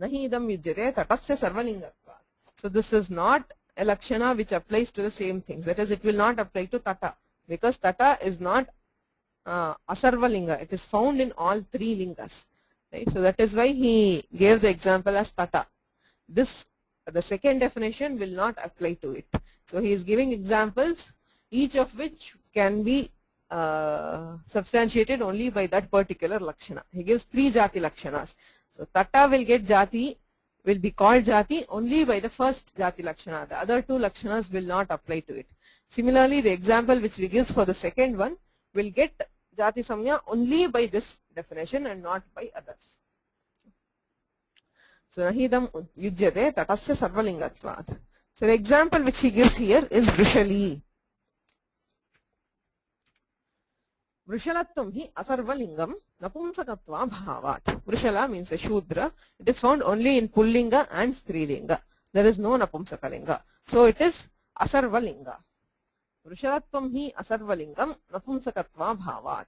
Nahi idam yujyate tatasya sarvalingatva. So this is not a lakshana which applies to the same things. That is, it will not apply to tata because tata is not asarvalinga. It is found in all three lingas. Right? So that is why he gave the example as tata. This the second definition will not apply to it. So he is giving examples, each of which can be substantiated only by that particular lakshana. He gives 3 jati lakshanas. So tata will get jati, will be called jati only by the first jati lakshana. The other 2 lakshanas will not apply to it. Similarly, the example which we gives for the second one will get jati samya only by this definition and not by others. So nahidam yujyate tatasya sarvalingatvat. So the example which he gives here is vrishali. Vrishalatvam hi asarvalingam napumsakatva bhavat. Vrishala means a shudra. It is found only in pullinga and strilinga. There is no napumsakalinga. So it is asarvalinga. Vrishalatvam hi asarvalingam napumsakatva bhavat.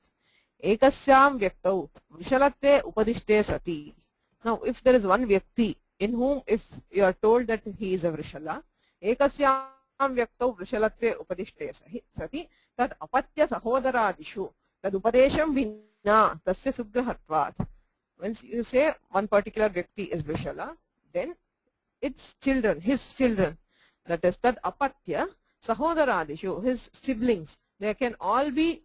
Ekasyam vyaktau vrishalatve upadishte sati. Now, if there is one vyakti in whom, if you are told that he is a vrishala, ekasyam vyaktau vrishalatve upadishte sati, tad apatya sahodaradishu, tad upadesham vinna tasya sugrahatvat. When you say one particular vyakti is vrishala, then its children, his children, that is tad apatya sahodaradishu, his siblings, they can all be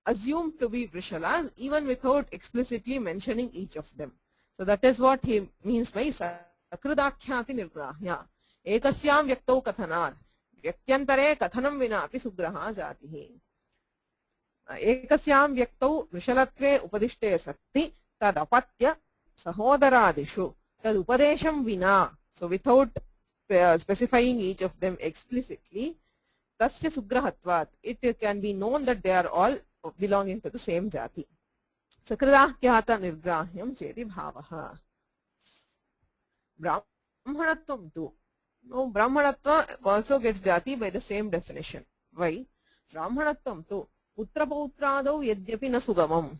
assumed to be vrishalas even without explicitly mentioning each of them. So that is what he means by sakridakhyati nirgrahya. Ekasyam vyaktau kathanat vyaktantare kathanam vina api sugraha jatihi. Ekasyam vyaktau vrishalatve upadishte satti tad apatya sahodaradishu tad upadesham vina. So without specifying each of them explicitly, tasya sugrahatvat, it can be known that they are all belonging to the same jati. Sakridakyata nirgrahyam cheti bhavaha. Brahmanatvam tu. No, Brahmanatva also gets jati by the same definition. Why? Brahmanatvam tu putra pautradau yadyapi na sugamam.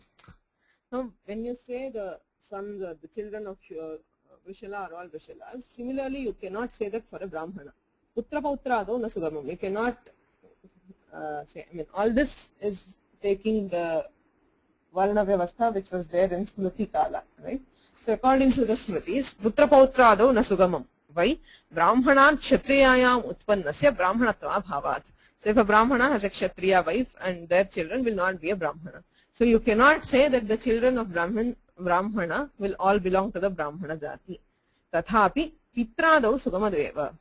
Now, when you say the sons or the children of Vrishala are all Vrishalas, similarly you cannot say that for a Brahmana. Putra pautradau na sugamam. You cannot say, I mean, all this is taking the Varna Vyavastha which was there in Smriti Kala, right? So according to the Smritis, Putra Pautradau na sugamam. Why? Brahmanat Kshatriyayam utpannasya Brahmanatva bhavat. So if a Brahmana has a Kshatriya wife and their children will not be a Brahmana. So you cannot say that the children of Brahmana will all belong to the Brahmana jati. Tathapi Pitradau sugamadveva.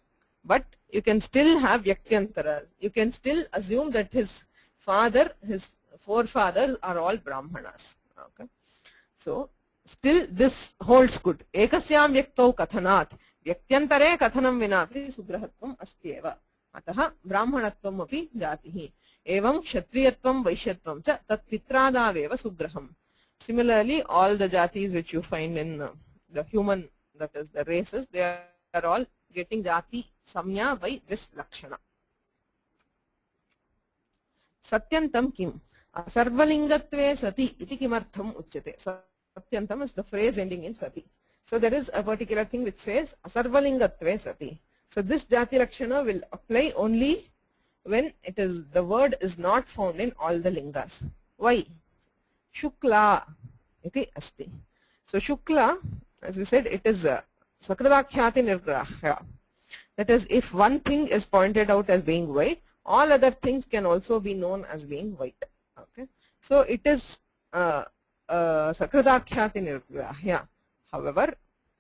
But you can still have Yaktyantaras. You can still assume that his father, his forefathers are all Brahmanas. Okay. So still this holds good. Ekasyam vyaktau kathanat vyaktantare kathanam vinapi sugrahatvam astyeva. Ataha brahmanatvam api jatihi. Evam kshatriyatvam vaishyatvam cha tat pitradaveva sugraham. Similarly, all the jatis which you find in the human, that is the races, they are all getting jati samya by this lakshana. Satyantam kim? Sarvalingatve sati iti kimartham uchyate. Satyantam is the phrase ending in sati. So there is a particular thing which says asarvalingatve sati. So this jati lakshana will apply only when it is the word is not found in all the lingas. Why? Shukla iti asti. So shukla, as we said, it is sakridakhyati nirgrahya. That is, if one thing is pointed out as being white, all other things can also be known as being white. Okay, so it is sakridakhyati nirgrahya. However,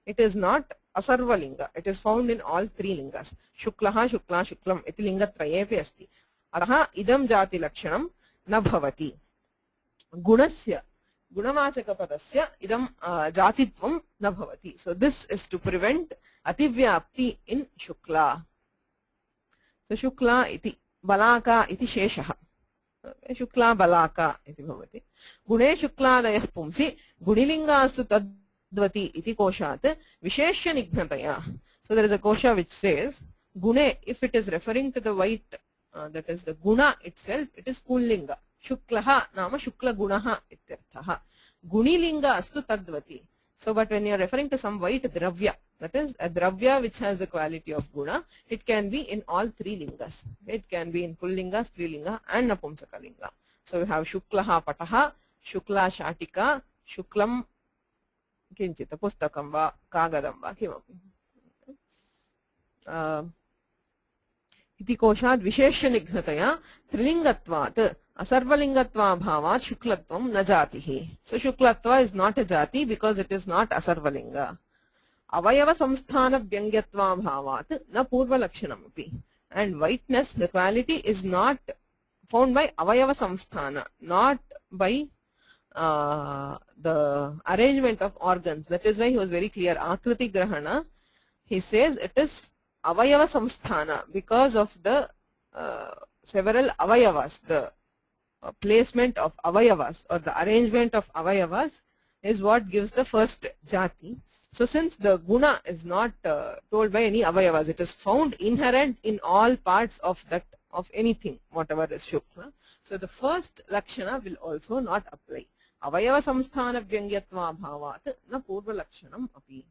it is not asarvalinga. It is found in all 3 lingas. Shuklaha, shukla, shuklam iti linga trayepi asti. Ataha idam jati lakshanam na bhavati. Gunasya gunavachaka padasya idam jatitvam na bhavati. So this is to prevent ativyapti in shukla. So shukla iti balaka iti sheshaha. Shukla balaka iti bhavati. Gune shukladayah pumsi gunilinga astu tadvati iti koshat visheshya nignataya. So there is a kosha which says gune, if it is referring to the white, that is the guna itself, it is pullinga. Shuklaha nama shukla gunaha ityarthaha. Gunilinga astu tadvati. So but when you are referring to some white dravya, that is a dravya which has the quality of guna, it can be in all 3 lingas. It can be in pullinga, strilinga and napumsakalinga. So we have shuklaha pataha, shukla shatika, shuklam kinchita pustakam va kagadam va kimapi. इति कोशात् विशेष्यनिघ्नतया त्रिलिङ्गत्वात् असर्वलिङ्गत्वाभावात् शुक्लत्वं न जातिः. So शुक्लत्वा is not a jati because it is not asarvalinga. अवयवसंस्थानव्यङ्ग्यत्वाभावात् न पूर्वलक्षणमपि. And whiteness, the quality, is not found by avayava-samsthana, not by the arrangement of organs. That is why he was very clear. Akriti grahana, he says it is avayava-samsthana because of the several avayavas, the placement of avayavas or the arrangement of avayavas is what gives the first jati. So since the guna is not told by any avayavas, it is found inherent in all parts of that, of anything, whatever is shukla. So the first lakshana will also not apply. Avayava samsthana vyangyatva bhavat na purva lakshanam api.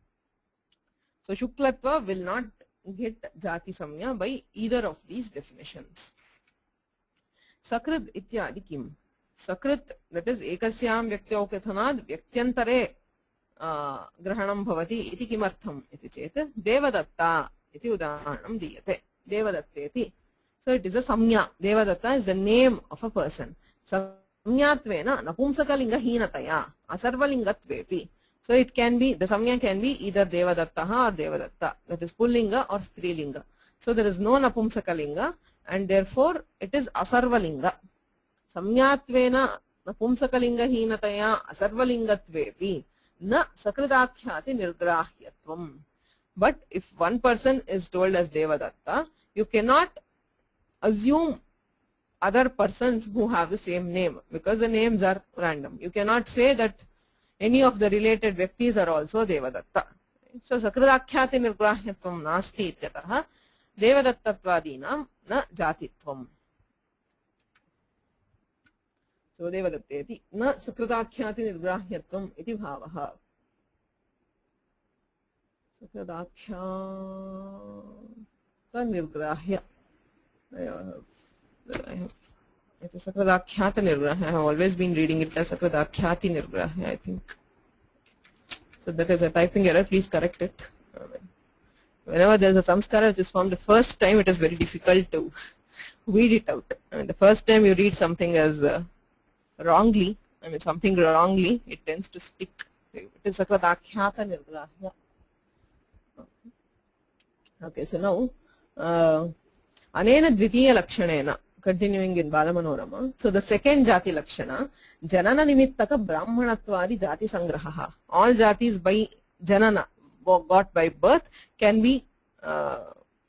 So shuklatva will not get jati samya by either of these definitions. Sakrit ityadi kim. Sakrit, that is ekasyam vyaktyo kathanad vyakyantare grahanam bhavati iti kimartham iti chet devadatta iti udaharanam diyate. Devadatteti. So it is a samnya. Devadatta is the name of a person. Samnyatvena napumsakalinga hinataya asarvalingatvepi. So it can be, the samnya can be either devadattaha or devadatta, that is pullinga or strilinga. So there is no napumsakalinga and therefore it is asarvalinga. Samnyatvena napumsakalinga hinataya asarvalingatvepi na sakridakhyati nirgrahyatvam. But if one person is told as devadatta, you cannot assume other persons who have the same name because the names are random. You cannot say that any of the related vyaktis are also devadatta. So sakridakhyati nirgrahyatvam nasti ityatah devadattvatvadinam na jatitvam. So devadatteti na sakridakhyati nirgrahyatvam iti bhavaha. Sakridakhyata nirgrahya. I have it is Sakradakhyata Nirgrahya. I have always been reading it as Sakradakhyati Nirgrahya, I think. So that is a typing error, please correct it. Whenever there is a samskara which is formed the first time, it is very difficult to weed it out. I mean, the first time you read something as wrongly, it tends to stick. It is Sakradakhyata Nirgrahya. Okay, so now Anena Dvitiya Lakshanena, continuing in Balamanorama. So the second Jati Lakshana, Janana Nimittaka Brahmanatvadi Jati Sangraha. All Jatis by Janana, got by birth, can be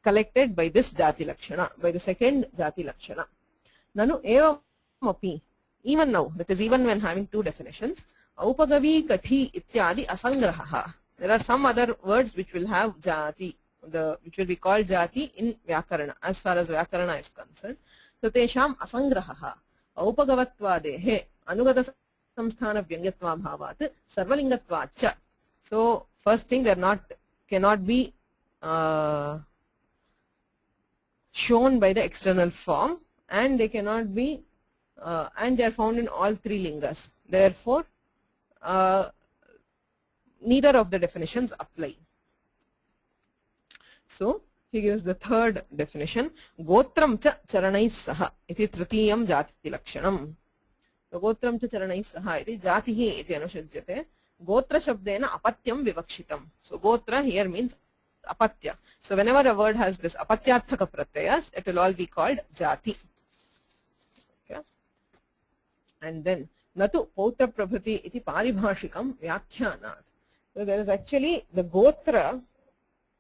collected by this Jati Lakshana, by the second Jati Lakshana. Nanu evamapi, even now, that is even when having two definitions, Aupagavi Kathi Ityadi Asangraha. There are some other words which will have Jati, which will be called jati in Vyakarana, as far as Vyakarana is concerned. So tesham asangraha aupagavatvadehe anugata samsthana vyangyatva bhavat sarvalingatvacha. So first thing, they cannot be shown by the external form, and they cannot be and they are found in all three lingas. Therefore neither of the definitions apply. So he gives the third definition, Gotram cha charanais saha iti tritiyam jati lakshanam. So Gotram cha charanais saha iti jatihi iti anushajyate. Gotra shabdena apatyam vivakshitam. So Gotra here means apatya. So whenever a word has this apatyarthaka pratyayas, it will all be called jati. Okay. And then natu pautra prabhati iti paribhashikam vyakhyanat. So there is actually the Gotra.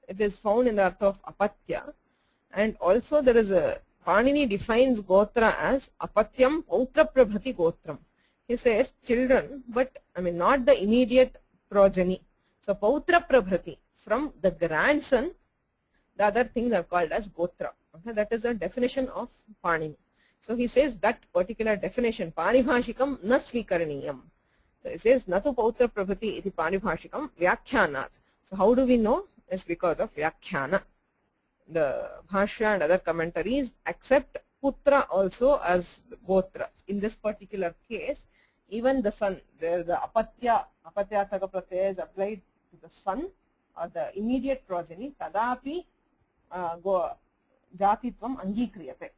It is found in the artha of apatya, and also there is a Panini defines gotra as apatyam pautra prabhati gotram. He says children, but I mean not the immediate progeny. So pautra prabhati, from the grandson, the other things are called as gotra. Okay, that is the definition of Panini. So he says that particular definition paribhashikam na swikaraniyam. So he says natu pautra prabhati iti paribhashikam vyakhyanat. So how do we know? Is because of Vyakhyana. The Bhashya and other commentaries accept Putra also as Gotra. In this particular case, even the son, where the Apatyarthaka Pratyaya is applied to the son or the immediate progeny, Tadapi जातित्वम् अङ्गीक्रियते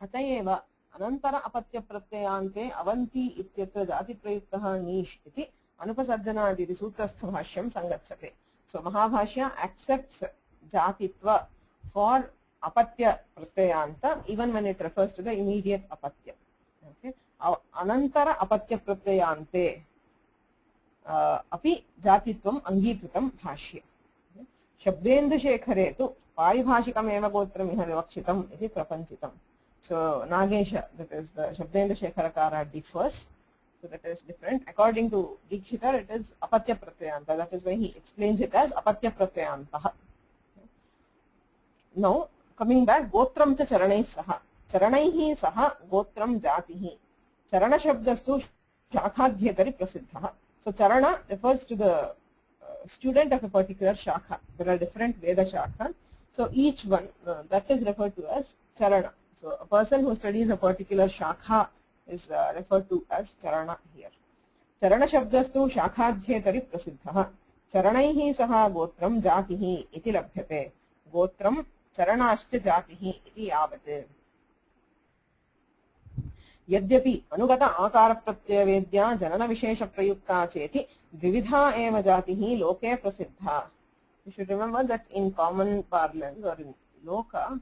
अत एव अनन्तर अपत्य प्रत्ययान्ते अवन्ति इत्यत्र जातिप्रयुक्तः नीष् इति अनुपसर्जनादि सूत्रस्थभाष्यं संगच्छते so Mahabhashya accepts jatitva for apatya pratyayanta even when it refers to the immediate apatya okay anantara apatya pratyayante api jatitvam angikritam bhashye Shabdendu शेखरे तु पारिभाषिकमेव गोत्रमिह विवक्षितम् इति प्रपञ्चितम् so Nagesha, that is the Shabdendra Shekharakara differs, so that is different. According to Dikshitar, it is Apatya Pratyayanta, that is why he explains it as Apatya Pratyayanta. Now coming back, Gotram cha Charanai saha, Charanaihi saha Gotram Jatihi, Charana Shabdastu Shakhadhyatari Prasiddha. So Charana refers to the student of a particular Shakha. There are different Veda Shakha, so each one that is referred to as Charana. So a person who studies a particular Shakha is referred to as Charana here. Charana Shabdastu Shakhadhyatari Prasiddha. Charanaihi saha Gotram Jatihi iti labhyate. Gotram Charanascha Jatihi iti yavate. यद्यपि अनुगत आकार प्रत्यय वेद्या जनन विशेष प्रयुक्ता चेति द्विविधा एव जातिः लोके प्रसिद्धा. You should remember that in common parlance or in loka,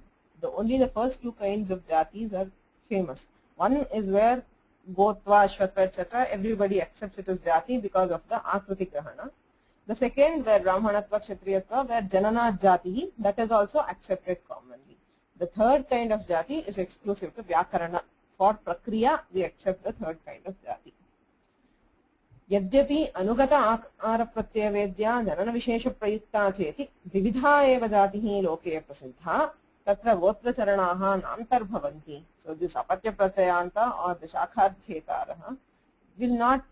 only the first two kinds of jatis are famous. One is where Gotva, Ashvatva, etc. everybody accepts it as jati because of the Akriti Grahana. The second, where Brahmanatva, Kshatriyatva, where Janana Jati, that is also accepted commonly. The third kind of jati is exclusive to Vyakarana. For Prakriya, we accept the third kind of jati. यद्यपि अनुगत आकार प्रत्यय वेद्या जनन विशेष प्रयुक्ता चेति द्विविधा एव जातिः लोके प्रसिद्धा तत्र गोत्रचरणाः नान्तर्भवन्ति. So this apatya pratyayanta or the shakhadhyetaraha will not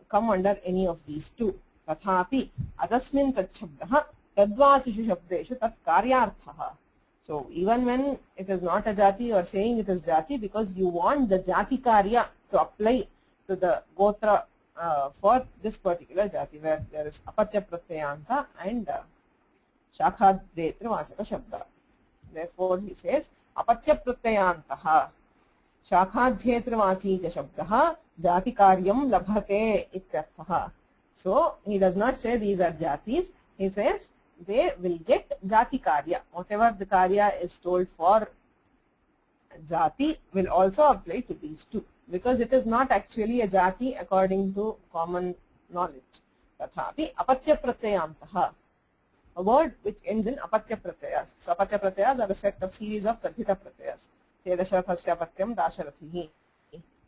come under any of these two. तथापि अतस्मिन् तच्छब्दः तद्वाचिषु शब्देषु तत् कार्यार्थः. So even when it is not a jati or saying it is jati, because you want the jati karya to apply to the gotra for this particular jati where there is apatya pratyayanta and shakhadretra vachaka shabda. Therefore he says apatya pratyayantah shakhadhetra vachi cha shabdah jati karyam labhate ityarthah. So he does not say these are jatis, he says they will get jati karya. Whatever the karya is told for jati will also apply to these two, because it is not actually a jati according to common knowledge. Tathapi apatya pratyayantah, a word which ends in apatya pratyayas. So apatya pratyayas are a set of series of tathita pratyayas. Chedasharathasya apatyam dasharathihi,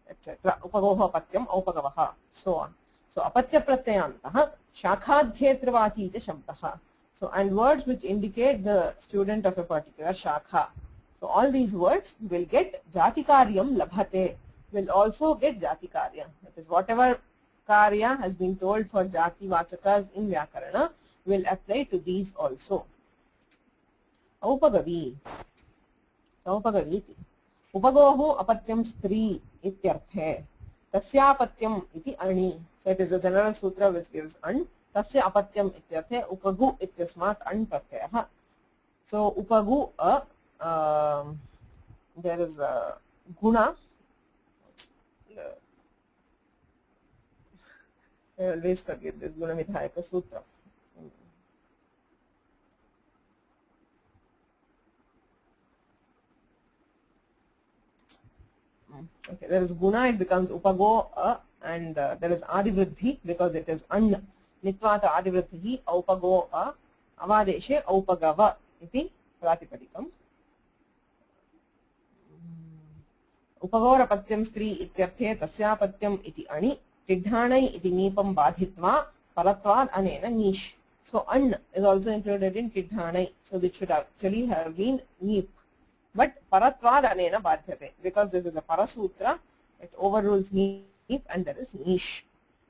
etc. Upagoha apatyam aupagavaha, so on. So apatya pratyayantah shakhadhetra vachi cha shabdah. So and words which indicate the student of a particular shakha. So all these words will get jati karyam labhate, will also get jati karya. That is, whatever karya has been told for jati vachakas in Vyakarana will apply to these also. Aupagavi. Aupagaviti. Upagohu apatyam Stree ityarthe. Tasyapatyam iti ani. So it is a general sutra which gives an. Tasya apatyam ityarthe upagu ityasmat an pratyayah. So upagu there is a guna. I always forget this guna vidhayaka sutra. Okay, there is guna, it becomes upago and there is adivriddhi because it is an. Nitvata adivriddhi aupago avadeshe aupagava iti pratipadikam. Upagora-patyam Stree ityarthe tasya-patyam iti ani tidhanai iti nipam badhitva paratvad anena nish. So an is also included in tidhanai, so it should actually have been nip, but paratvad anena badhyate because this is a parasutra, it overrules nip and there is nish.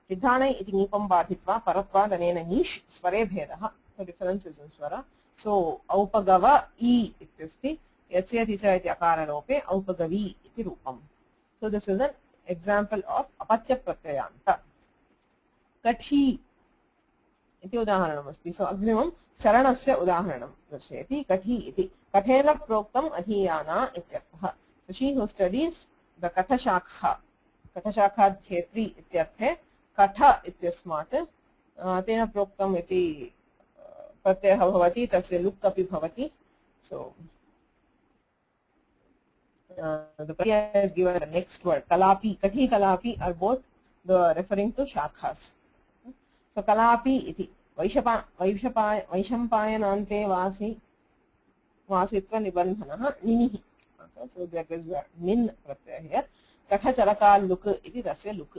Tidhanai iti nipam badhitva paratvad anena nish sware bhedah. The difference is in swara. So aupagava I ityasti yatsya cha iti akara lope aupagavi iti rupam. So this is an example of apatya pratyayanta. Kathi इति उदाहरणमस्ति. सो अग्रिमं चरणस्य उदाहरणं दर्शयति. कठी इति कठेन प्रोक्तम् अधीयाना इत्यर्थः. So she who studies the कठशाखाध्येत्री इत्यर्थे कठ इत्यस्मात् तेन प्रोक्तम् इति प्रत्ययः भवति, तस्य लुक् अपि भवति. So the pratyaya is given the next word kalapi. Kathi kalapi are both the referring to shakhas. So kalapi iti vaishampayanante vasitva nibandhanah ninihi. Okay, so that is nin pratyaya here. Katha charakal luk iti tasya luk.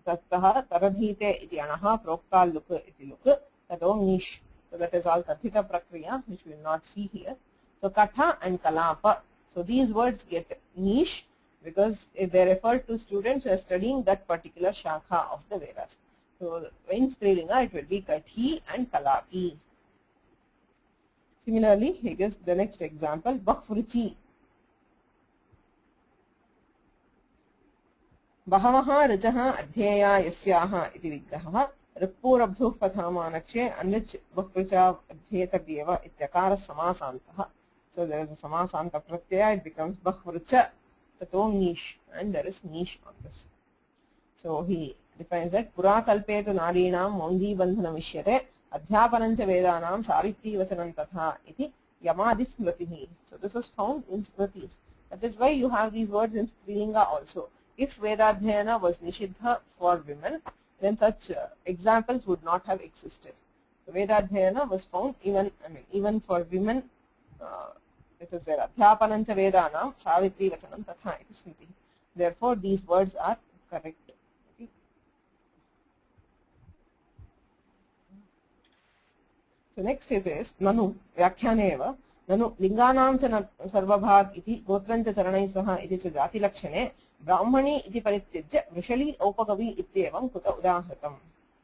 Tattah taradhite iti anaha prokkal luk iti luk. Tato nish. So that is all tathita prakriya, which we will not see here. So katha and kalapa. So these words get niche because they refer to students who are studying that particular shakha of the Vedas. So in Strilinga it will be kathi and kalapi. Similarly, he gives the next example, bakhvruchi. Bahavaha rajaha adhyeya yasyaha iti vigraha ripurabdhuh pathamanakche anich bakhvrucha adhyetavyeva ityakara samasantaha. So there is a samasanta pratyaya, it becomes bakhvrucha, tato nish, and there is nish on this. So he defines that pura kalpetu narinam monji bandhana vishyate adhyapanancha vedanam savitri vachanam tatha iti yamadi smritihi. So this is found in smritis. That is why you have these words in Strilinga also. If Vedadhyayana was nishiddha for women, then such examples would not have existed. So Vedadhyayana was found even for women. It is there. Adhyapanancha vedanam savitri vachanam tatha iti smriti. Therefore, these words are correct. So next is nanu vyakhyane nanu linganam cha sarvabhag iti gotrancha charanai saha iti cha jati lakshane brahmani iti parityajya vrishali opagavi ityevam kuta udahritam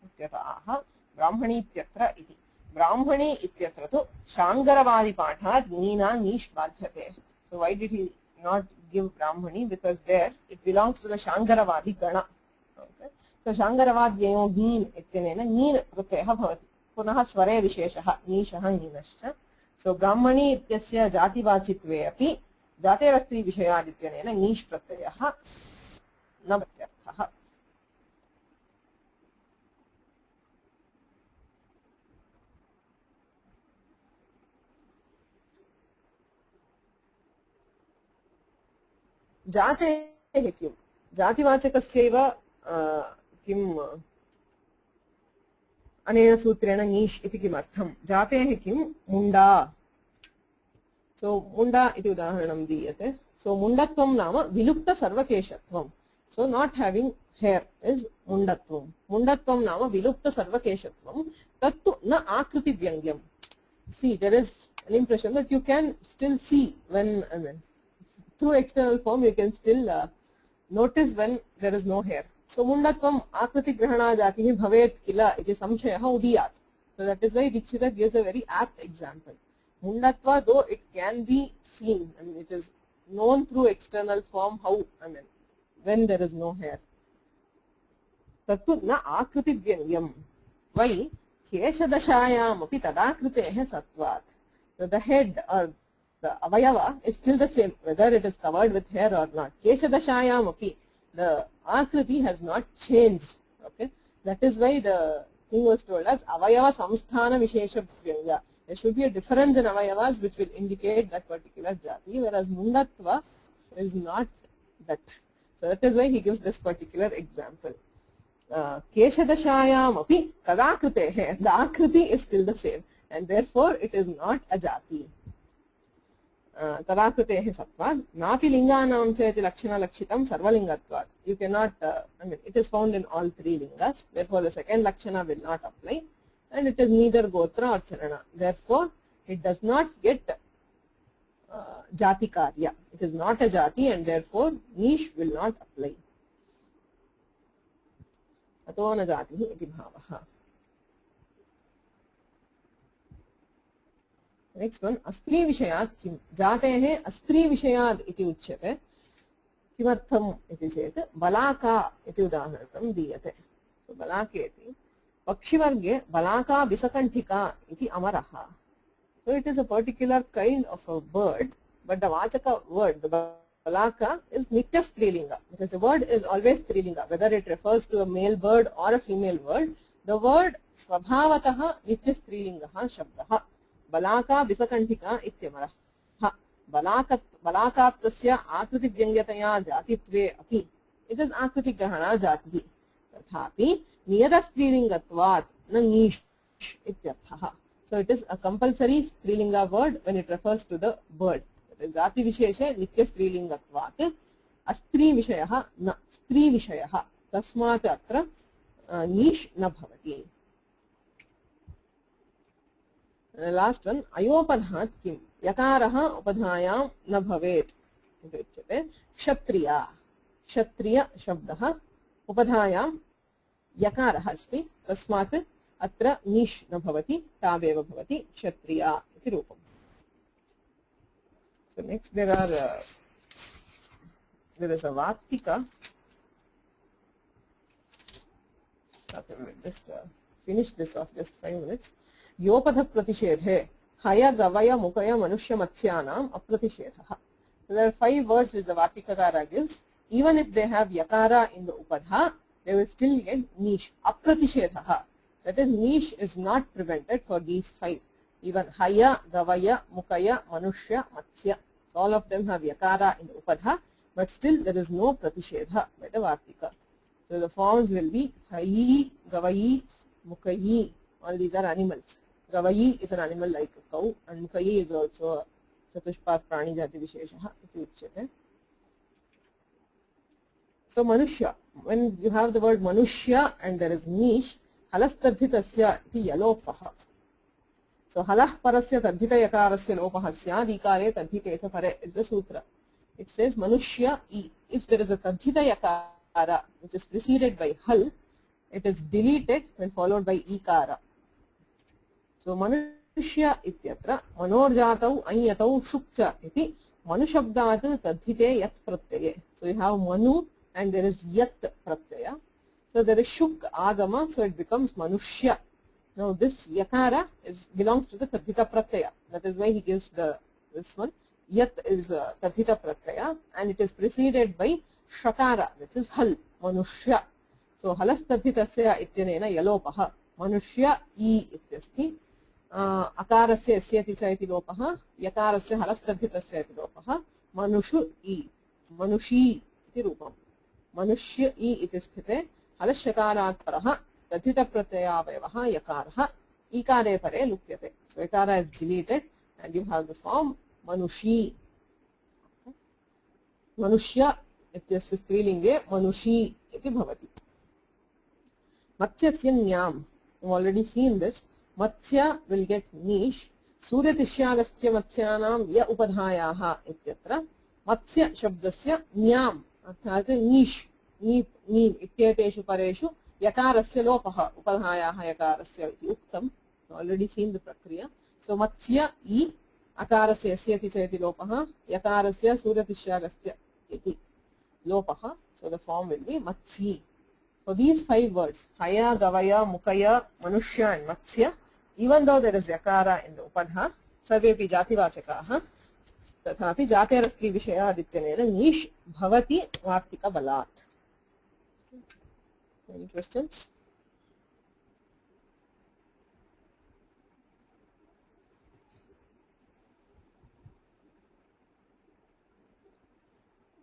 ityataha brahmani ityatra iti. Brahmani ityatra tu shangaravadi pathat nina nish badhyate. So why did he not give Brahmani? Because there it belongs to the Shangaravadi gana. Okay. So Shangaravadyayo gneen ityanena gneen pratyayah bhavati. Punaha sware visheshaha nishaha ninascha. So Brahmani ityasya jati vachitve api jaterastri vishayad ityanena nish pratyayah na pratyarthah. जाते किं जातिवाचकस्यैव किम् अनेन सूत्रेण नीश् इति किमर्थं जातेः किं मुण्डा. सो मुण्डा इति उदाहरणं दीयते. सो मुण्डत्वं नाम विलुप्त सर्वकेशत्वं. सो नाट् हैविंग हेयर इज मुण्डत्वं. मुण्डत्वं नाम विलुप्त सर्वकेशत्वं. तत्तु न आकृति व्यङ्ग्यं. See, there is an impression that you can still see when through external form you can still notice when there is no hair. So mundatvam akriti grahana jatihi bhavet kila iti samshayah udiyat. So that is why Dikshita gives a very apt example. Mundatva, though it can be seen, it is known through external form how, when there is no hair. Tattu na akriti vyangyam. Why? Keshadashayam api tadakritehe sattvat. So the head or the avayava is still the same, whether it is covered with hair or not. Keshadashayam api. The akriti has not changed. Okay, that is why the thing was told as vyoma-samskrta vishesha. There should be a difference in avayavas which will indicate that particular jati, whereas mundatva is not that. So that is why he gives this particular example. Keshadashayam api tadakritehe. The akriti is still the same, and therefore it is not a jati. Tadakritehe sattvad napi linganam cheti lakshana lakshitam sarvalingatvad. You cannot, it is found in all three lingas. Therefore, the second lakshana will not apply, and it is neither gotra or charana. Therefore, it does not get jati karya. It is not a jati, and therefore nish will not apply. Ato na jatihi iti bhavaha. Next one, Stree vishayat kim. Jatehe Stree vishayat iti uchyate. Kimartham iti chet balaka iti udaharanam diyate. So balaketi. Pakshivarge balaka bisakanthika iti amaraha. So it is a particular kind of a bird, but the vachaka word, the balaka, is nitya strilinga, because the word is always strilinga, whether it refers to a male bird or a female bird. The word swabhavataha nitya strilingaha shabdaha. Balaka bisakanthika ityamaraha. Balakatasya akriti vyangyataya jatitve api. It is akriti grahana jatihi. Tathapi niyada strilingatvat na nish ityarthaha. So it is a compulsory strilinga word when it refers to the bird. That is jati visheshe nitya strilingatvat astri vishayaha na stri vishayaha tasmat atra nish na bhavati. Last one, ayopadhat kim yakaraha upadhayam na bhavet iti uchyate. Kshatriya, kshatriya shabdaha upadhayam yakaraha asti tasmat atra nish na bhavati taveva bhavati kshatriya iti rupam. So next there is a vartika. Okay, we'll just finish this off just 5 minutes. Yopadha pratishedhe haya gavaya mukaya manushya matsyanam apratishedha. So there are 5 words which the vartikakara gives. Even if they have yakara in the upadha, they will still get nish. Apratishedha. That is, nish is not prevented for these 5. Even haya, gavaya, mukaya, manushya, matsya. So all of them have yakara in the upadha, but still there is no pratishedha by the vartika. So the forms will be hayi, gavayi, mukayi. All these are animals. Gavayi is an animal like a cow, and mukayi is also a chatushpat prani jati visheshaha iti uchyate. So manushya, when you have the word manushya and there is nish, halas tadhitasya iti yalopaha. So halah parasya tadhita yakarasya lopaha syadikare tadhite cha pare is the sutra. It says manushya e. If there is a tadhita yakara which is preceded by hal, it is deleted when followed by ikara. So manushya ityatra manorjatau anyatau shukcha iti manushabdat tadhite yat pratyaye. So you have manu and there is yat pratyaya. So there is shuk agama, so it becomes manushya. Now this yakara belongs to the tadhita pratyaya. That is why he gives this one. Yat is tadhita pratyaya and it is preceded by shakara, which is hal, manushya. So halas tadhitasya ityanena yalopaha manushya e ityasti. Akarasya asyati cha iti lopaha, yakarasya halas tadhitasya iti lopaha, manushu e, manushi iti rupam. Manushya e iti sthite halas shakarat paraha tadhita pratyayavayavaha yakaraha ikare pare lupyate. So yakara is deleted and you have the form manushi. Manushya ityasya strilinge manushi iti bhavati. Matsyasya nyam. We've already seen this. Matsya will get nish. Suryatishyagastya matsyanam ya upadhayaha ityatra. Matsya shabdasya nyam. Arthat nish. Neep ityateshu pareshu yakarasya lopaha upadhayaha yakarasya iti uktam. We've already seen the prakriya. So matsya e akarasya asyati cha iti lopaha yakarasya suryatishyagastya iti lopaha. So the form will be matsyi. So these 5 words, haya, gavaya, mukaya, manushya and matsya, even though there is yakara in the upadha, sarvepi jati vachakaha, tathapi jaterasti vishaya adityanena nish bhavati vartika balat. Any questions?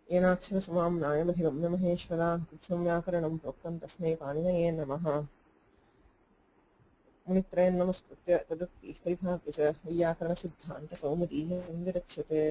येनाक्षर समाम्नाय मधिगम्य Maheshwara कृत्स्नं व्याकरणं प्रोक्तं तस्मै पाणिनये नमः. मुनित्रयं नमस्कृत्य तदुक्तिः परिभाव्य च वैयाकरणसिद्धान्तकौमुदीः विरच्यते.